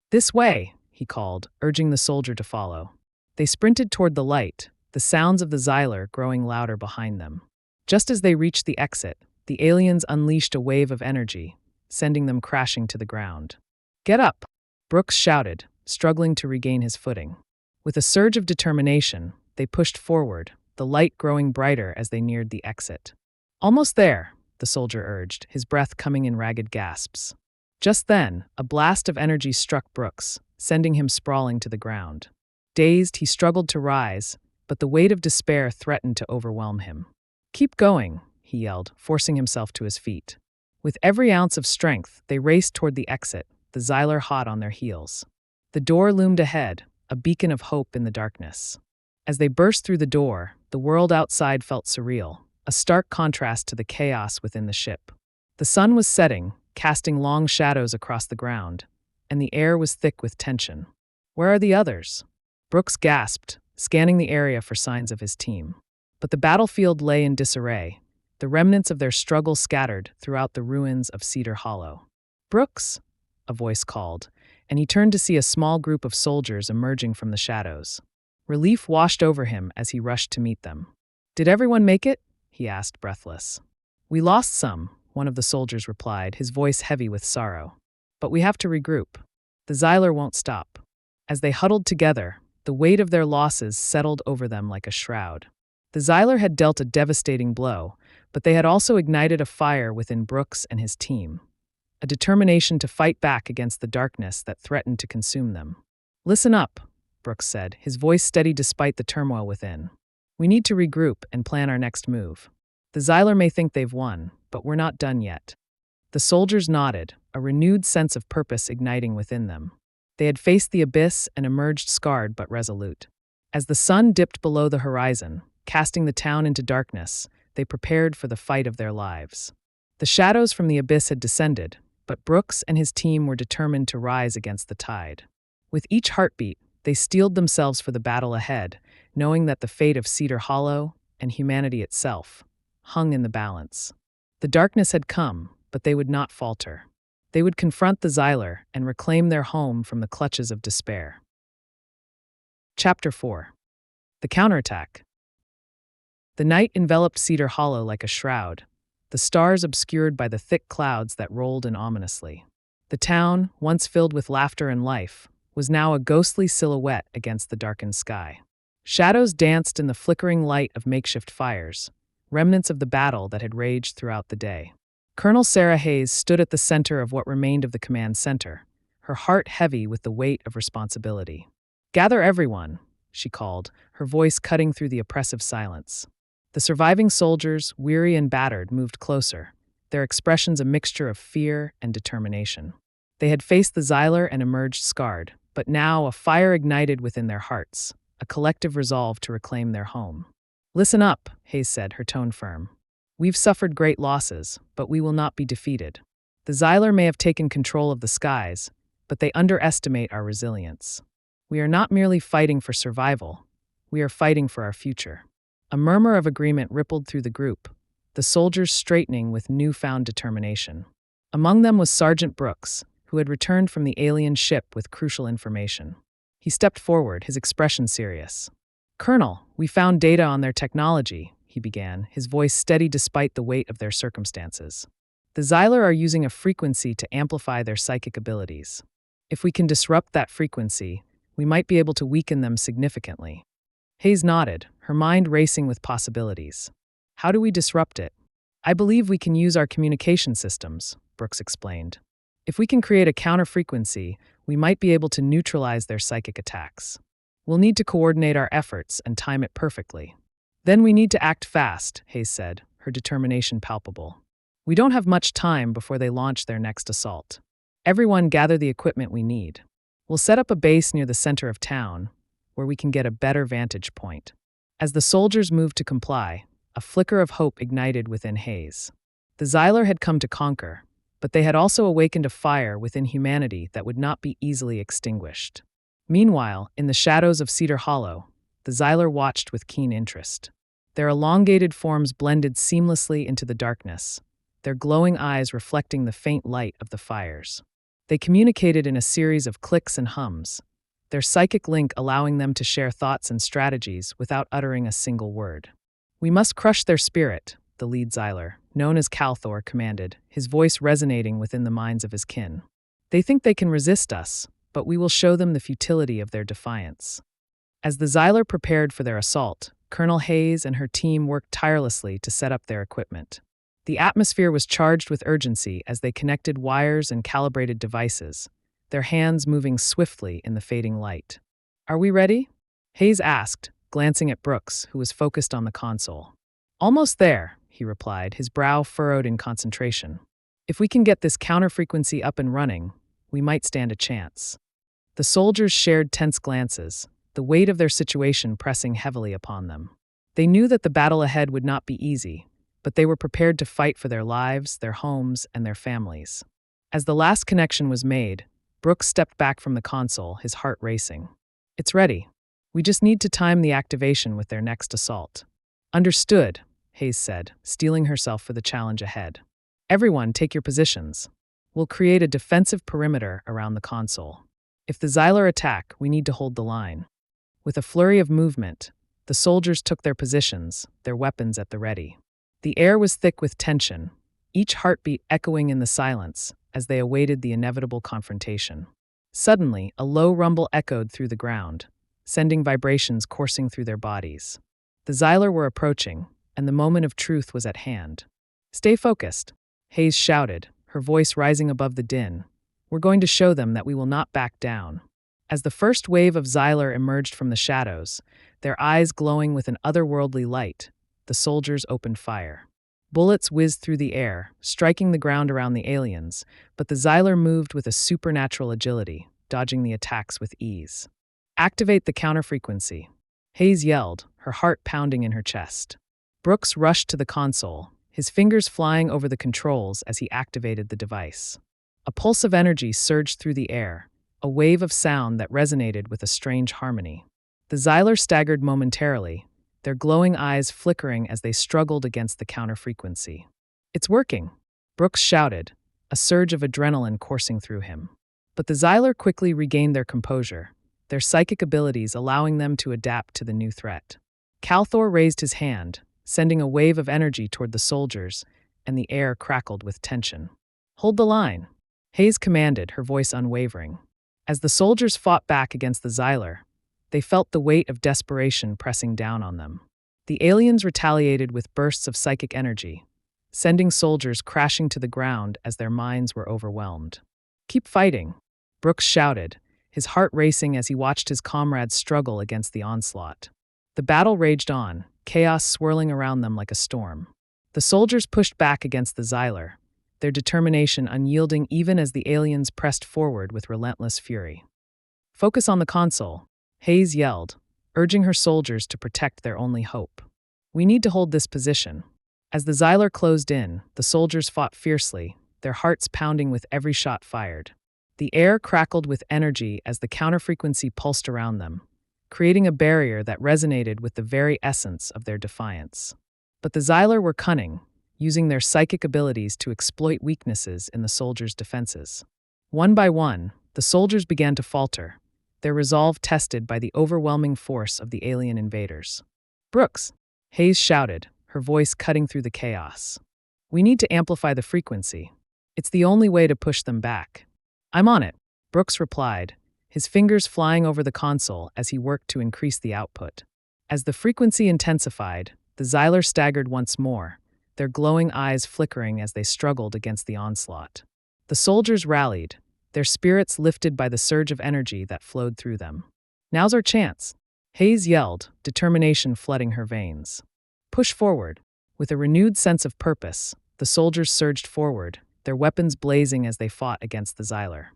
"This way," he called, urging the soldier to follow. They sprinted toward the light, the sounds of the Xyler growing louder behind them. Just as they reached the exit, the aliens unleashed a wave of energy, sending them crashing to the ground. "Get up!" Brooks shouted, struggling to regain his footing. With a surge of determination, they pushed forward, the light growing brighter as they neared the exit. "Almost there," the soldier urged, his breath coming in ragged gasps. Just then, a blast of energy struck Brooks, sending him sprawling to the ground. Dazed, he struggled to rise, but the weight of despair threatened to overwhelm him. "Keep going," he yelled, forcing himself to his feet. With every ounce of strength, they raced toward the exit, the Xyler hot on their heels. The door loomed ahead, a beacon of hope in the darkness. As they burst through the door, the world outside felt surreal, a stark contrast to the chaos within the ship. The sun was setting, casting long shadows across the ground, and the air was thick with tension. "Where are the others?" Brooks gasped, scanning the area for signs of his team. But the battlefield lay in disarray, the remnants of their struggle scattered throughout the ruins of Cedar Hollow. "Brooks," a voice called, and he turned to see a small group of soldiers emerging from the shadows. Relief washed over him as he rushed to meet them. "Did everyone make it?" he asked, breathless. "We lost some," one of the soldiers replied, his voice heavy with sorrow. "But we have to regroup. The Xyler won't stop." As they huddled together, the weight of their losses settled over them like a shroud. The Xyler had dealt a devastating blow, but they had also ignited a fire within Brooks and his team, a determination to fight back against the darkness that threatened to consume them. "Listen up," Brooks said, his voice steady despite the turmoil within. "We need to regroup and plan our next move. The Xyler may think they've won, but we're not done yet." The soldiers nodded, a renewed sense of purpose igniting within them. They had faced the abyss and emerged scarred but resolute. As the sun dipped below the horizon, casting the town into darkness, they prepared for the fight of their lives. The shadows from the abyss had descended, but Brooks and his team were determined to rise against the tide. With each heartbeat, they steeled themselves for the battle ahead, knowing that the fate of Cedar Hollow and humanity itself hung in the balance. The darkness had come, but they would not falter. They would confront the Xyler and reclaim their home from the clutches of despair. Chapter 4. The Counterattack. The night enveloped Cedar Hollow like a shroud, the stars obscured by the thick clouds that rolled in ominously. The town, once filled with laughter and life, was now a ghostly silhouette against the darkened sky. Shadows danced in the flickering light of makeshift fires, remnants of the battle that had raged throughout the day. Colonel Sarah Hayes stood at the center of what remained of the command center, her heart heavy with the weight of responsibility. "Gather everyone," she called, her voice cutting through the oppressive silence. The surviving soldiers, weary and battered, moved closer, their expressions a mixture of fear and determination. They had faced the Xyler and emerged scarred, but now a fire ignited within their hearts, a collective resolve to reclaim their home. "Listen up," Hayes said, her tone firm. "We've suffered great losses, but we will not be defeated. The Xyler may have taken control of the skies, but they underestimate our resilience. We are not merely fighting for survival, we are fighting for our future." A murmur of agreement rippled through the group, the soldiers straightening with newfound determination. Among them was Sergeant Brooks, who had returned from the alien ship with crucial information. He stepped forward, his expression serious. "Colonel, we found data on their technology," he began, his voice steady despite the weight of their circumstances. The Xyler are using a frequency to amplify their psychic abilities. If we can disrupt that frequency, we might be able to weaken them significantly. Hayes nodded, her mind racing with possibilities. How do we disrupt it? I believe we can use our communication systems, Brooks explained. If we can create a counter-frequency, we might be able to neutralize their psychic attacks. We'll need to coordinate our efforts and time it perfectly. Then we need to act fast, Hayes said, her determination palpable. We don't have much time before they launch their next assault. Everyone gather the equipment we need. We'll set up a base near the center of town, where we can get a better vantage point. As the soldiers moved to comply, a flicker of hope ignited within Hayes. The Xyler had come to conquer, but they had also awakened a fire within humanity that would not be easily extinguished. Meanwhile, in the shadows of Cedar Hollow, the Xyler watched with keen interest. Their elongated forms blended seamlessly into the darkness, their glowing eyes reflecting the faint light of the fires. They communicated in a series of clicks and hums, their psychic link allowing them to share thoughts and strategies without uttering a single word. We must crush their spirit, the lead Xyler, known as Calthor, commanded, his voice resonating within the minds of his kin. They think they can resist us, but we will show them the futility of their defiance. As the Xyler prepared for their assault, Colonel Hayes and her team worked tirelessly to set up their equipment. The atmosphere was charged with urgency as they connected wires and calibrated devices, their hands moving swiftly in the fading light. "Are we ready?" Hayes asked, glancing at Brooks, who was focused on the console. "Almost there," he replied, his brow furrowed in concentration. "If we can get this counter-frequency up and running, we might stand a chance." The soldiers shared tense glances, the weight of their situation pressing heavily upon them. They knew that the battle ahead would not be easy, but they were prepared to fight for their lives, their homes, and their families. As the last connection was made, Brooks stepped back from the console, his heart racing. "It's ready. We just need to time the activation with their next assault." "Understood," Hayes said, steeling herself for the challenge ahead. "Everyone, take your positions. We'll create a defensive perimeter around the console. If the Xyler attack, we need to hold the line." With a flurry of movement, the soldiers took their positions, their weapons at the ready. The air was thick with tension, each heartbeat echoing in the silence as they awaited the inevitable confrontation. Suddenly, a low rumble echoed through the ground, sending vibrations coursing through their bodies. The Xyler were approaching, and the moment of truth was at hand. "Stay focused," Hayes shouted, her voice rising above the din. "We're going to show them that we will not back down." As the first wave of Xyler emerged from the shadows, their eyes glowing with an otherworldly light, the soldiers opened fire. Bullets whizzed through the air, striking the ground around the aliens, but the Xyler moved with a supernatural agility, dodging the attacks with ease. "Activate the counter-frequency," Hayes yelled, her heart pounding in her chest. Brooks rushed to the console, his fingers flying over the controls as he activated the device. A pulse of energy surged through the air, a wave of sound that resonated with a strange harmony. The Xyler staggered momentarily, their glowing eyes flickering as they struggled against the counter-frequency. "It's working," Brooks shouted, a surge of adrenaline coursing through him. But the Xyler quickly regained their composure, their psychic abilities allowing them to adapt to the new threat. Calthor raised his hand, sending a wave of energy toward the soldiers, and the air crackled with tension. "Hold the line," Hayes commanded, her voice unwavering. As the soldiers fought back against the Xyler, they felt the weight of desperation pressing down on them. The aliens retaliated with bursts of psychic energy, sending soldiers crashing to the ground as their minds were overwhelmed. "Keep fighting," Brooks shouted, his heart racing as he watched his comrades struggle against the onslaught. The battle raged on, chaos swirling around them like a storm. The soldiers pushed back against the Xyler, their determination unyielding even as the aliens pressed forward with relentless fury. "Focus on the console," Hayes yelled, urging her soldiers to protect their only hope. "We need to hold this position." As the Xyler closed in, the soldiers fought fiercely, their hearts pounding with every shot fired. The air crackled with energy as the counter-frequency pulsed around them, creating a barrier that resonated with the very essence of their defiance. But the Xyler were cunning, using their psychic abilities to exploit weaknesses in the soldiers' defenses. One by one, the soldiers began to falter, their resolve tested by the overwhelming force of the alien invaders. "Brooks," Hayes shouted, her voice cutting through the chaos. "We need to amplify the frequency. It's the only way to push them back." "I'm on it," Brooks replied, his fingers flying over the console as he worked to increase the output. As the frequency intensified, the Xyler staggered once more, their glowing eyes flickering as they struggled against the onslaught. The soldiers rallied, their spirits lifted by the surge of energy that flowed through them. "Now's our chance," Hayes yelled, determination flooding her veins. "Push forward." With a renewed sense of purpose, the soldiers surged forward, their weapons blazing as they fought against the Xyler.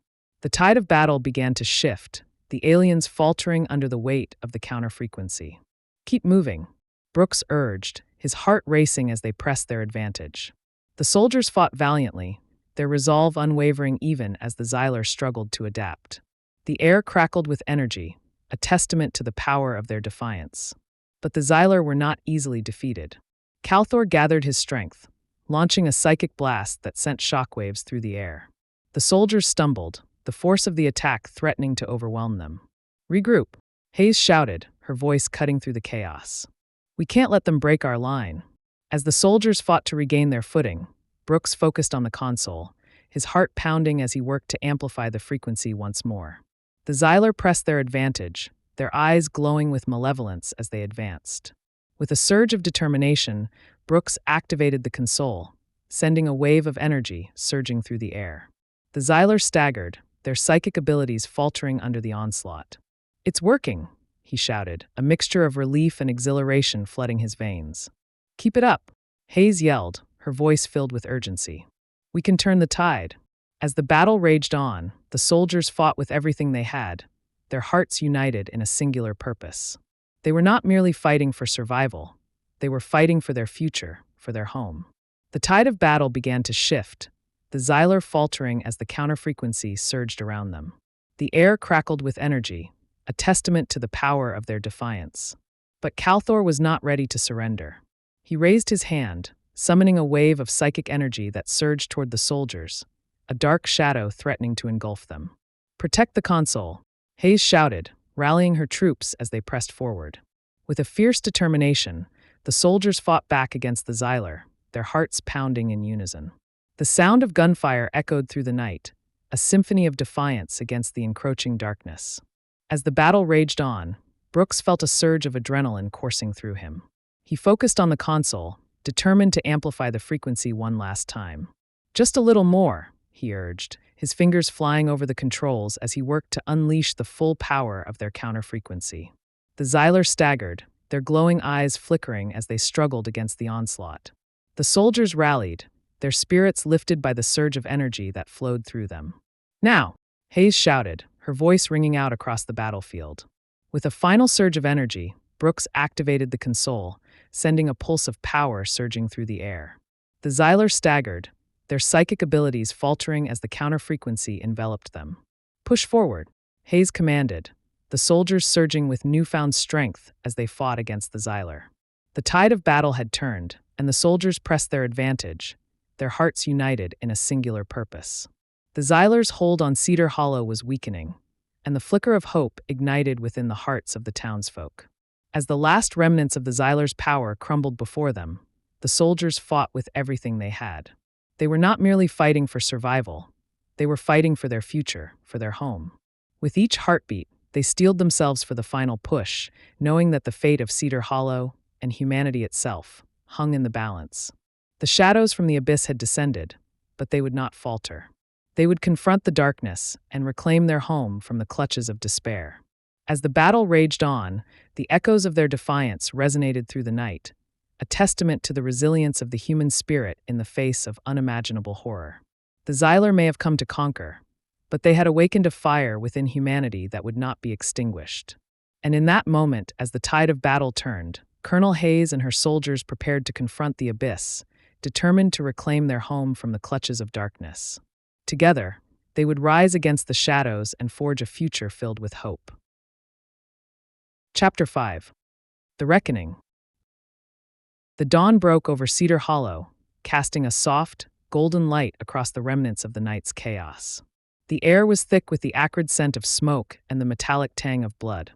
The tide of battle began to shift, the aliens faltering under the weight of the counter-frequency. "Keep moving," Brooks urged, his heart racing as they pressed their advantage. The soldiers fought valiantly, their resolve unwavering even as the Xyler struggled to adapt. The air crackled with energy, a testament to the power of their defiance. But the Xyler were not easily defeated. Calthor gathered his strength, launching a psychic blast that sent shockwaves through the air. The soldiers stumbled, the force of the attack threatening to overwhelm them. "Regroup," Hayes shouted, her voice cutting through the chaos. "We can't let them break our line." As the soldiers fought to regain their footing, Brooks focused on the console, his heart pounding as he worked to amplify the frequency once more. The Xyler pressed their advantage, their eyes glowing with malevolence as they advanced. With a surge of determination, Brooks activated the console, sending a wave of energy surging through the air. The Xyler staggered, their psychic abilities faltering under the onslaught. "It's working," he shouted, a mixture of relief and exhilaration flooding his veins. "Keep it up," Hayes yelled, her voice filled with urgency. "We can turn the tide." As the battle raged on, the soldiers fought with everything they had, their hearts united in a singular purpose. They were not merely fighting for survival, they were fighting for their future, for their home. The tide of battle began to shift, the Xyler faltering as the counter-frequency surged around them. The air crackled with energy, a testament to the power of their defiance. But Calthor was not ready to surrender. He raised his hand, summoning a wave of psychic energy that surged toward the soldiers, a dark shadow threatening to engulf them. "Protect the console," Hayes shouted, rallying her troops as they pressed forward. With a fierce determination, the soldiers fought back against the Xyler, their hearts pounding in unison. The sound of gunfire echoed through the night, a symphony of defiance against the encroaching darkness. As the battle raged on, Brooks felt a surge of adrenaline coursing through him. He focused on the console, determined to amplify the frequency one last time. "Just a little more," he urged, his fingers flying over the controls as he worked to unleash the full power of their counter-frequency. The Xyler staggered, their glowing eyes flickering as they struggled against the onslaught. The soldiers rallied, their spirits lifted by the surge of energy that flowed through them. "Now!" Hayes shouted, her voice ringing out across the battlefield. With a final surge of energy, Brooks activated the console, sending a pulse of power surging through the air. The Xyler staggered, their psychic abilities faltering as the counter-frequency enveloped them. "Push forward," Hayes commanded, the soldiers surging with newfound strength as they fought against the Xyler. The tide of battle had turned, and the soldiers pressed their advantage, their hearts united in a singular purpose. The Xyler's hold on Cedar Hollow was weakening, and the flicker of hope ignited within the hearts of the townsfolk. As the last remnants of the Xyler's power crumbled before them, the soldiers fought with everything they had. They were not merely fighting for survival, they were fighting for their future, for their home. With each heartbeat, they steeled themselves for the final push, knowing that the fate of Cedar Hollow, and humanity itself, hung in the balance. The shadows from the abyss had descended, but they would not falter. They would confront the darkness and reclaim their home from the clutches of despair. As the battle raged on, the echoes of their defiance resonated through the night, a testament to the resilience of the human spirit in the face of unimaginable horror. The Xyler may have come to conquer, but they had awakened a fire within humanity that would not be extinguished. And in that moment, as the tide of battle turned, Colonel Hayes and her soldiers prepared to confront the abyss, determined to reclaim their home from the clutches of darkness. Together, they would rise against the shadows and forge a future filled with hope. Chapter 5. The Reckoning. The dawn broke over Cedar Hollow, casting a soft, golden light across the remnants of the night's chaos. The air was thick with the acrid scent of smoke and the metallic tang of blood,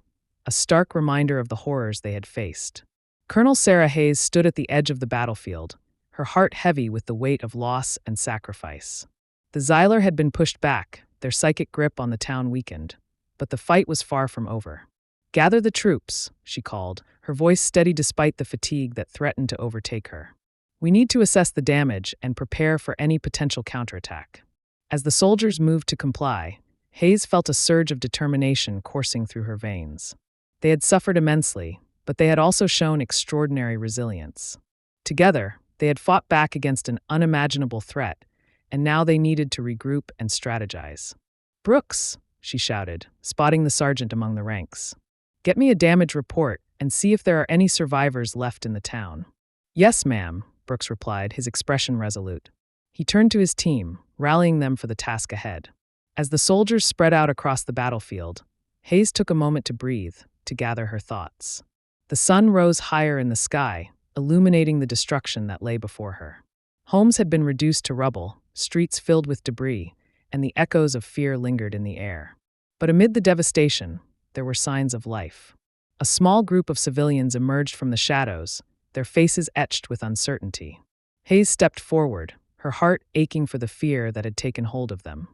a stark reminder of the horrors they had faced. Colonel Sarah Hayes stood at the edge of the battlefield, her heart heavy with the weight of loss and sacrifice. The Xyler had been pushed back, their psychic grip on the town weakened, but the fight was far from over. "Gather the troops," she called, her voice steady despite the fatigue that threatened to overtake her. "We need to assess the damage and prepare for any potential counterattack." As the soldiers moved to comply, Hayes felt a surge of determination coursing through her veins. They had suffered immensely, but they had also shown extraordinary resilience. Together, they had fought back against an unimaginable threat, and now they needed to regroup and strategize. "Brooks," she shouted, spotting the sergeant among the ranks. "Get me a damage report and see if there are any survivors left in the town." "Yes, ma'am," Brooks replied, his expression resolute. He turned to his team, rallying them for the task ahead. As the soldiers spread out across the battlefield, Hayes took a moment to breathe, to gather her thoughts. The sun rose higher in the sky, illuminating the destruction that lay before her. Homes had been reduced to rubble, streets filled with debris, and the echoes of fear lingered in the air. But amid the devastation, there were signs of life. A small group of civilians emerged from the shadows, their faces etched with uncertainty. Hayes stepped forward, her heart aching for the fear that had taken hold of them.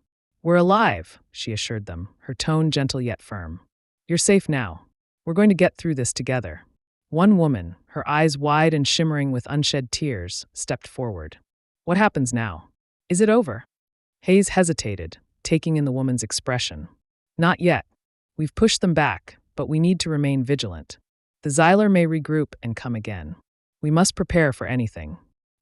"We're alive," she assured them, her tone gentle yet firm. "You're safe now. We're going to get through this together." One woman, her eyes wide and shimmering with unshed tears, stepped forward. "What happens now? Is it over?" Hayes hesitated, taking in the woman's expression. "Not yet. We've pushed them back, but we need to remain vigilant. The Xyler may regroup and come again. We must prepare for anything."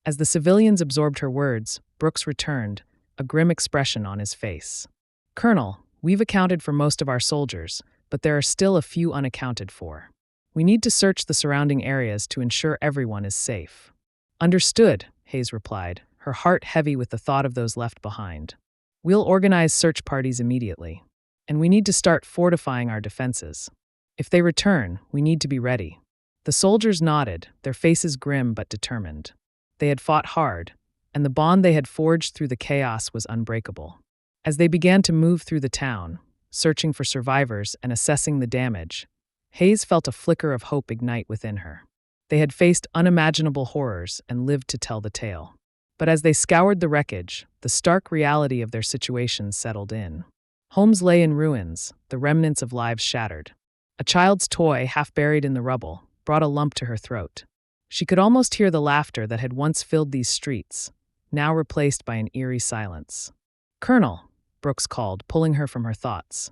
As the civilians absorbed her words, Brooks returned, a grim expression on his face. "Colonel, we've accounted for most of our soldiers, but there are still a few unaccounted for. We need to search the surrounding areas to ensure everyone is safe." "Understood," Hayes replied, her heart heavy with the thought of those left behind. "We'll organize search parties immediately. And we need to start fortifying our defenses. If they return, we need to be ready." The soldiers nodded, their faces grim but determined. They had fought hard, and the bond they had forged through the chaos was unbreakable. As they began to move through the town, searching for survivors and assessing the damage, Hayes felt a flicker of hope ignite within her. They had faced unimaginable horrors and lived to tell the tale. But as they scoured the wreckage, the stark reality of their situation settled in. Homes lay in ruins, the remnants of lives shattered. A child's toy, half buried in the rubble, brought a lump to her throat. She could almost hear the laughter that had once filled these streets, now replaced by an eerie silence. "Colonel," Brooks called, pulling her from her thoughts.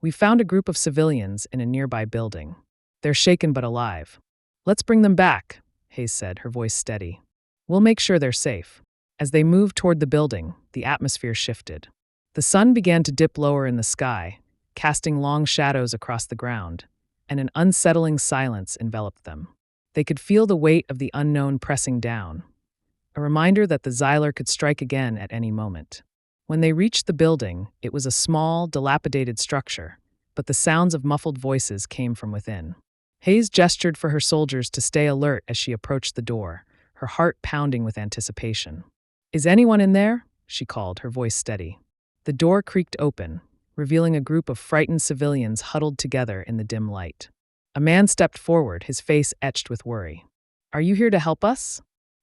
"We've found a group of civilians in a nearby building. They're shaken but alive." "Let's bring them back," Hayes said, her voice steady. "We'll make sure they're safe." As they moved toward the building, the atmosphere shifted. The sun began to dip lower in the sky, casting long shadows across the ground, and an unsettling silence enveloped them. They could feel the weight of the unknown pressing down, a reminder that the Xyler could strike again at any moment. When they reached the building, it was a small, dilapidated structure, but the sounds of muffled voices came from within. Hayes gestured for her soldiers to stay alert as she approached the door, her heart pounding with anticipation. "Is anyone in there?" she called, her voice steady. The door creaked open, revealing a group of frightened civilians huddled together in the dim light. A man stepped forward, his face etched with worry. "Are you here to help us?"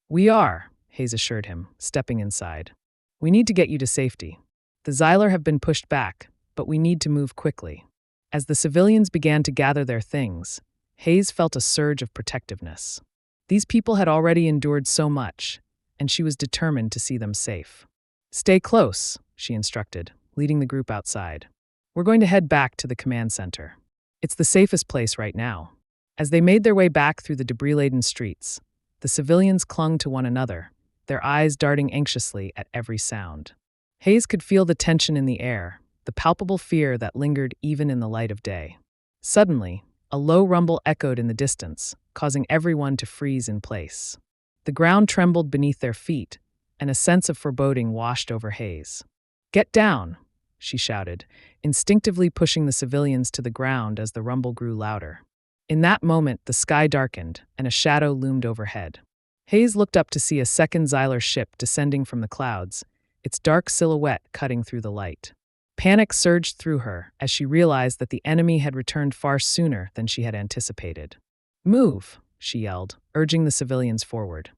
"We are," Hayes assured him, stepping inside. "We need to get you to safety. The Xyler have been pushed back, but we need to move quickly." As the civilians began to gather their things, Hayes felt a surge of protectiveness. These people had already endured so much, and she was determined to see them safe. "Stay close," she instructed, leading the group outside. "We're going to head back to the command center. It's the safest place right now." As they made their way back through the debris-laden streets, the civilians clung to one another, their eyes darting anxiously at every sound. Hayes could feel the tension in the air, the palpable fear that lingered even in the light of day. Suddenly, a low rumble echoed in the distance, causing everyone to freeze in place. The ground trembled beneath their feet, and a sense of foreboding washed over Hayes. "Get down!" she shouted, instinctively pushing the civilians to the ground as the rumble grew louder. In that moment, the sky darkened, and a shadow loomed overhead. Hayes looked up to see a second Xyler ship descending from the clouds, its dark silhouette cutting through the light. Panic surged through her as she realized that the enemy had returned far sooner than she had anticipated. "Move!" she yelled, urging the civilians forward.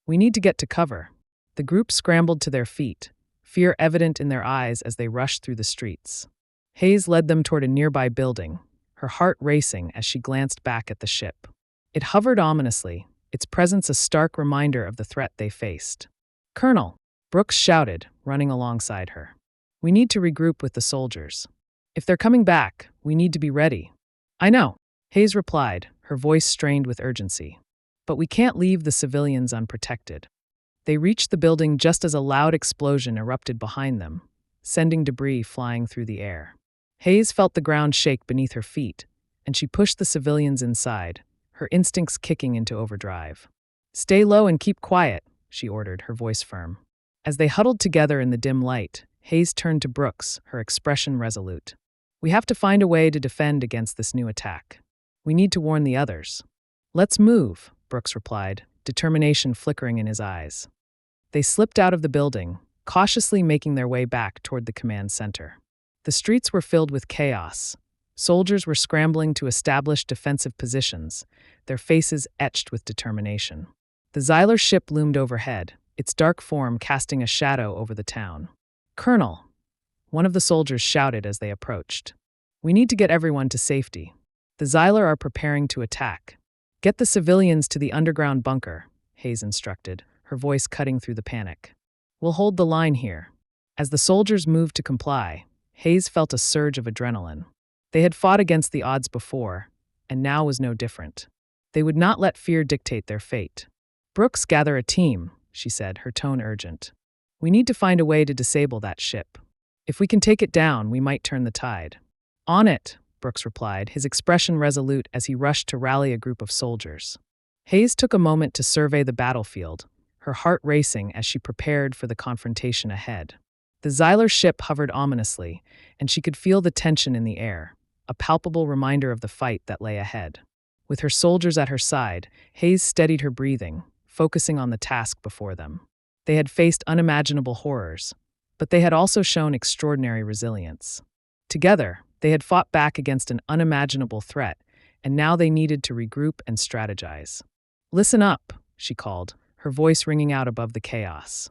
We need to get to cover. The group scrambled to their feet, fear evident in their eyes as they rushed through the streets. Hayes led them toward a nearby building, her heart racing as she glanced back at the ship. It hovered ominously, its presence a stark reminder of the threat they faced. Colonel, Brooks shouted, running alongside her. We need to regroup with the soldiers. If they're coming back, we need to be ready. I know, Hayes replied, her voice strained with urgency. But we can't leave the civilians unprotected. They reached the building just as a loud explosion erupted behind them, sending debris flying through the air. Hayes felt the ground shake beneath her feet, and she pushed the civilians inside, her instincts kicking into overdrive. Stay low and keep quiet, she ordered, her voice firm. As they huddled together in the dim light, Hayes turned to Brooks, her expression resolute. We have to find a way to defend against this new attack. We need to warn the others. Let's move, Brooks replied, determination flickering in his eyes. They slipped out of the building, cautiously making their way back toward the command center. The streets were filled with chaos. Soldiers were scrambling to establish defensive positions, their faces etched with determination. The Xylar ship loomed overhead, its dark form casting a shadow over the town. Colonel, one of the soldiers shouted as they approached. We need to get everyone to safety. The Xylar are preparing to attack. Get the civilians to the underground bunker, Hayes instructed, her voice cutting through the panic. We'll hold the line here. As the soldiers moved to comply, Hayes felt a surge of adrenaline. They had fought against the odds before, and now was no different. They would not let fear dictate their fate. Brooks, gather a team, she said, her tone urgent. We need to find a way to disable that ship. If we can take it down, we might turn the tide. On it, Brooks replied, his expression resolute as he rushed to rally a group of soldiers. Hayes took a moment to survey the battlefield, her heart racing as she prepared for the confrontation ahead. The Xylar ship hovered ominously, and she could feel the tension in the air, a palpable reminder of the fight that lay ahead. With her soldiers at her side, Hayes steadied her breathing, focusing on the task before them. They had faced unimaginable horrors, but they had also shown extraordinary resilience. Together, they had fought back against an unimaginable threat, and now they needed to regroup and strategize. Listen up, she called, her voice ringing out above the chaos.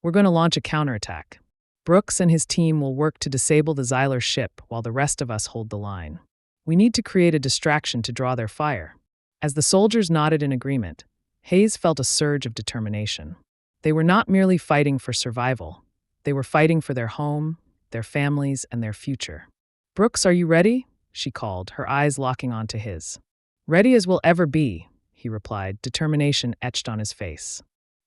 We're going to launch a counterattack. Brooks and his team will work to disable the Xylar ship while the rest of us hold the line. We need to create a distraction to draw their fire. As the soldiers nodded in agreement, Hayes felt a surge of determination. They were not merely fighting for survival. They were fighting for their home, their families, and their future. Brooks, are you ready? She called, her eyes locking onto his. Ready as we'll ever be, he replied, determination etched on his face.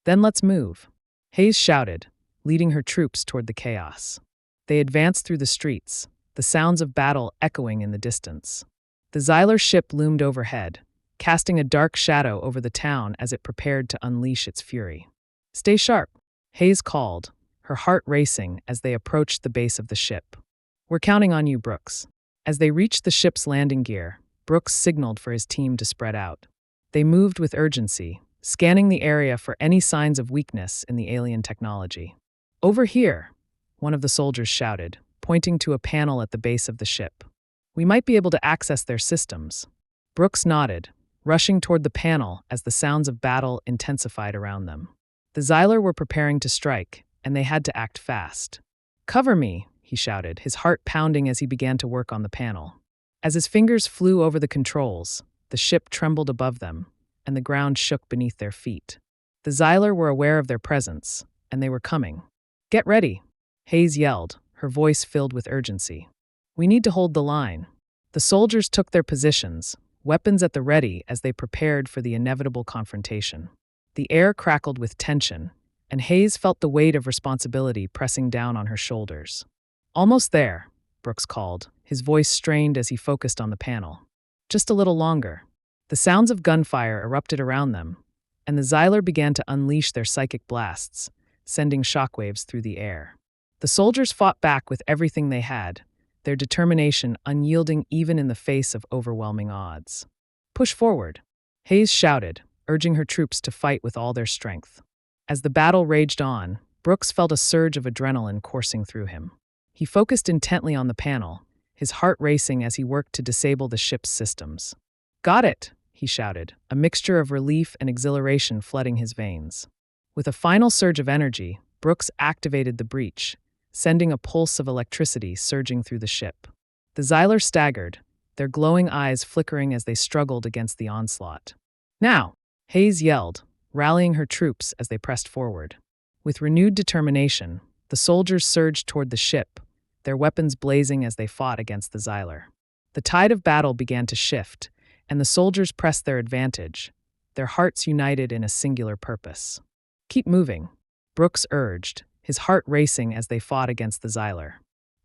Then let's move. Hayes shouted, leading her troops toward the chaos. They advanced through the streets, the sounds of battle echoing in the distance. The Xylar ship loomed overhead, casting a dark shadow over the town as it prepared to unleash its fury. Stay sharp, Hayes called, her heart racing as they approached the base of the ship. We're counting on you, Brooks. As they reached the ship's landing gear, Brooks signaled for his team to spread out. They moved with urgency, scanning the area for any signs of weakness in the alien technology. Over here, one of the soldiers shouted, pointing to a panel at the base of the ship. We might be able to access their systems. Brooks nodded, rushing toward the panel as the sounds of battle intensified around them. The Xylar were preparing to strike, and they had to act fast. Cover me, he shouted, his heart pounding as he began to work on the panel. As his fingers flew over the controls, the ship trembled above them, and the ground shook beneath their feet. The Xylar were aware of their presence, and they were coming. Get ready, Hayes yelled, her voice filled with urgency. We need to hold the line. The soldiers took their positions, weapons at the ready as they prepared for the inevitable confrontation. The air crackled with tension, and Hayes felt the weight of responsibility pressing down on her shoulders. Almost there, Brooks called, his voice strained as he focused on the panel. Just a little longer. The sounds of gunfire erupted around them, and the Xylar began to unleash their psychic blasts, sending shockwaves through the air. The soldiers fought back with everything they had, their determination unyielding even in the face of overwhelming odds. Push forward, Hayes shouted, urging her troops to fight with all their strength. As the battle raged on, Brooks felt a surge of adrenaline coursing through him. He focused intently on the panel, his heart racing as he worked to disable the ship's systems. Got it, he shouted, a mixture of relief and exhilaration flooding his veins. With a final surge of energy, Brooks activated the breach, sending a pulse of electricity surging through the ship. The Xyler staggered, their glowing eyes flickering as they struggled against the onslaught. Now! Hayes yelled, rallying her troops as they pressed forward. With renewed determination, the soldiers surged toward the ship, their weapons blazing as they fought against the Xyler. The tide of battle began to shift, and the soldiers pressed their advantage, their hearts united in a singular purpose. Keep moving, Brooks urged, his heart racing as they fought against the Xyler.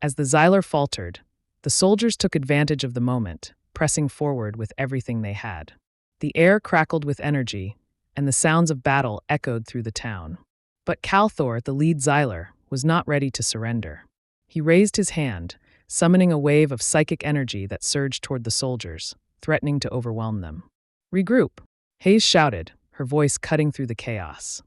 As the Xyler faltered, the soldiers took advantage of the moment, pressing forward with everything they had. The air crackled with energy, and the sounds of battle echoed through the town. But Calthor, the lead Xyler, was not ready to surrender. He raised his hand, summoning a wave of psychic energy that surged toward the soldiers, threatening to overwhelm them. Regroup, Hayes shouted, her voice cutting through the chaos.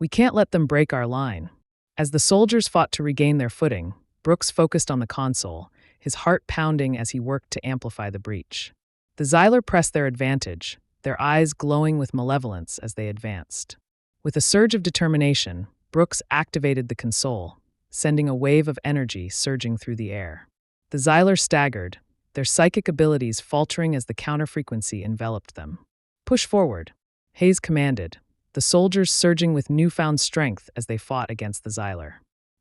We can't let them break our line. As the soldiers fought to regain their footing, Brooks focused on the console, his heart pounding as he worked to amplify the breach. The Xyler pressed their advantage, their eyes glowing with malevolence as they advanced. With a surge of determination, Brooks activated the console, sending a wave of energy surging through the air. The Xyler staggered, their psychic abilities faltering as the counterfrequency enveloped them. Push forward, Hayes commanded, the soldiers surging with newfound strength as they fought against the Xyler.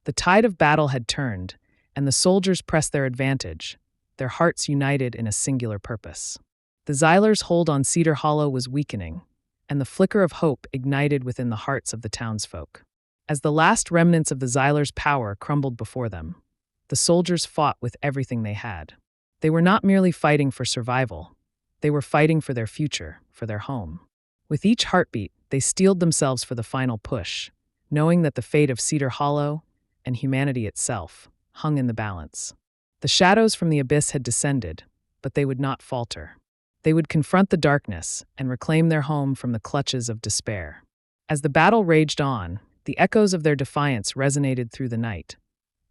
The tide of battle had turned, and the soldiers pressed their advantage, their hearts united in a singular purpose. The Xyler's hold on Cedar Hollow was weakening, and the flicker of hope ignited within the hearts of the townsfolk. As the last remnants of the Xyler's power crumbled before them, the soldiers fought with everything they had. They were not merely fighting for survival, they were fighting for their future, for their home. With each heartbeat, they steeled themselves for the final push, knowing that the fate of Cedar Hollow and humanity itself hung in the balance. The shadows from the abyss had descended, but they would not falter. They would confront the darkness and reclaim their home from the clutches of despair. As the battle raged on, the echoes of their defiance resonated through the night,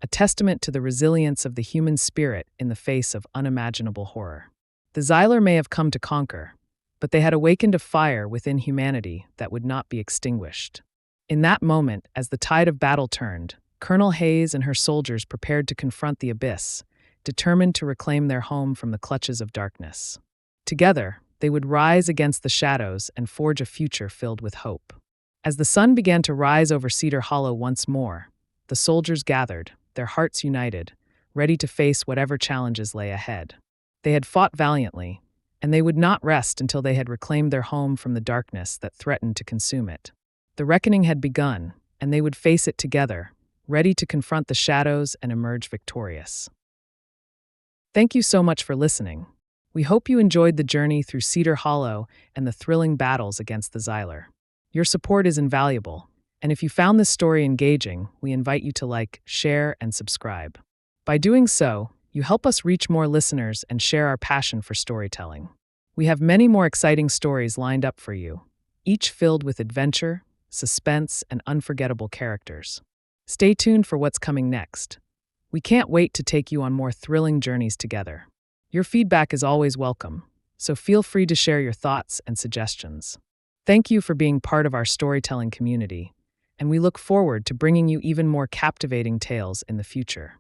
a testament to the resilience of the human spirit in the face of unimaginable horror. The Xyler may have come to conquer, but they had awakened a fire within humanity that would not be extinguished. In that moment, as the tide of battle turned, Colonel Hayes and her soldiers prepared to confront the abyss, determined to reclaim their home from the clutches of darkness. Together, they would rise against the shadows and forge a future filled with hope. As the sun began to rise over Cedar Hollow once more, the soldiers gathered, their hearts united, ready to face whatever challenges lay ahead. They had fought valiantly, and they would not rest until they had reclaimed their home from the darkness that threatened to consume it. The reckoning had begun, and they would face it together, ready to confront the shadows and emerge victorious. Thank you so much for listening. We hope you enjoyed the journey through Cedar Hollow and the thrilling battles against the Xyler. Your support is invaluable, and if you found this story engaging, we invite you to like, share, and subscribe. By doing so, you help us reach more listeners and share our passion for storytelling. We have many more exciting stories lined up for you, each filled with adventure, suspense, and unforgettable characters. Stay tuned for what's coming next. We can't wait to take you on more thrilling journeys together. Your feedback is always welcome, so feel free to share your thoughts and suggestions. Thank you for being part of our storytelling community, and we look forward to bringing you even more captivating tales in the future.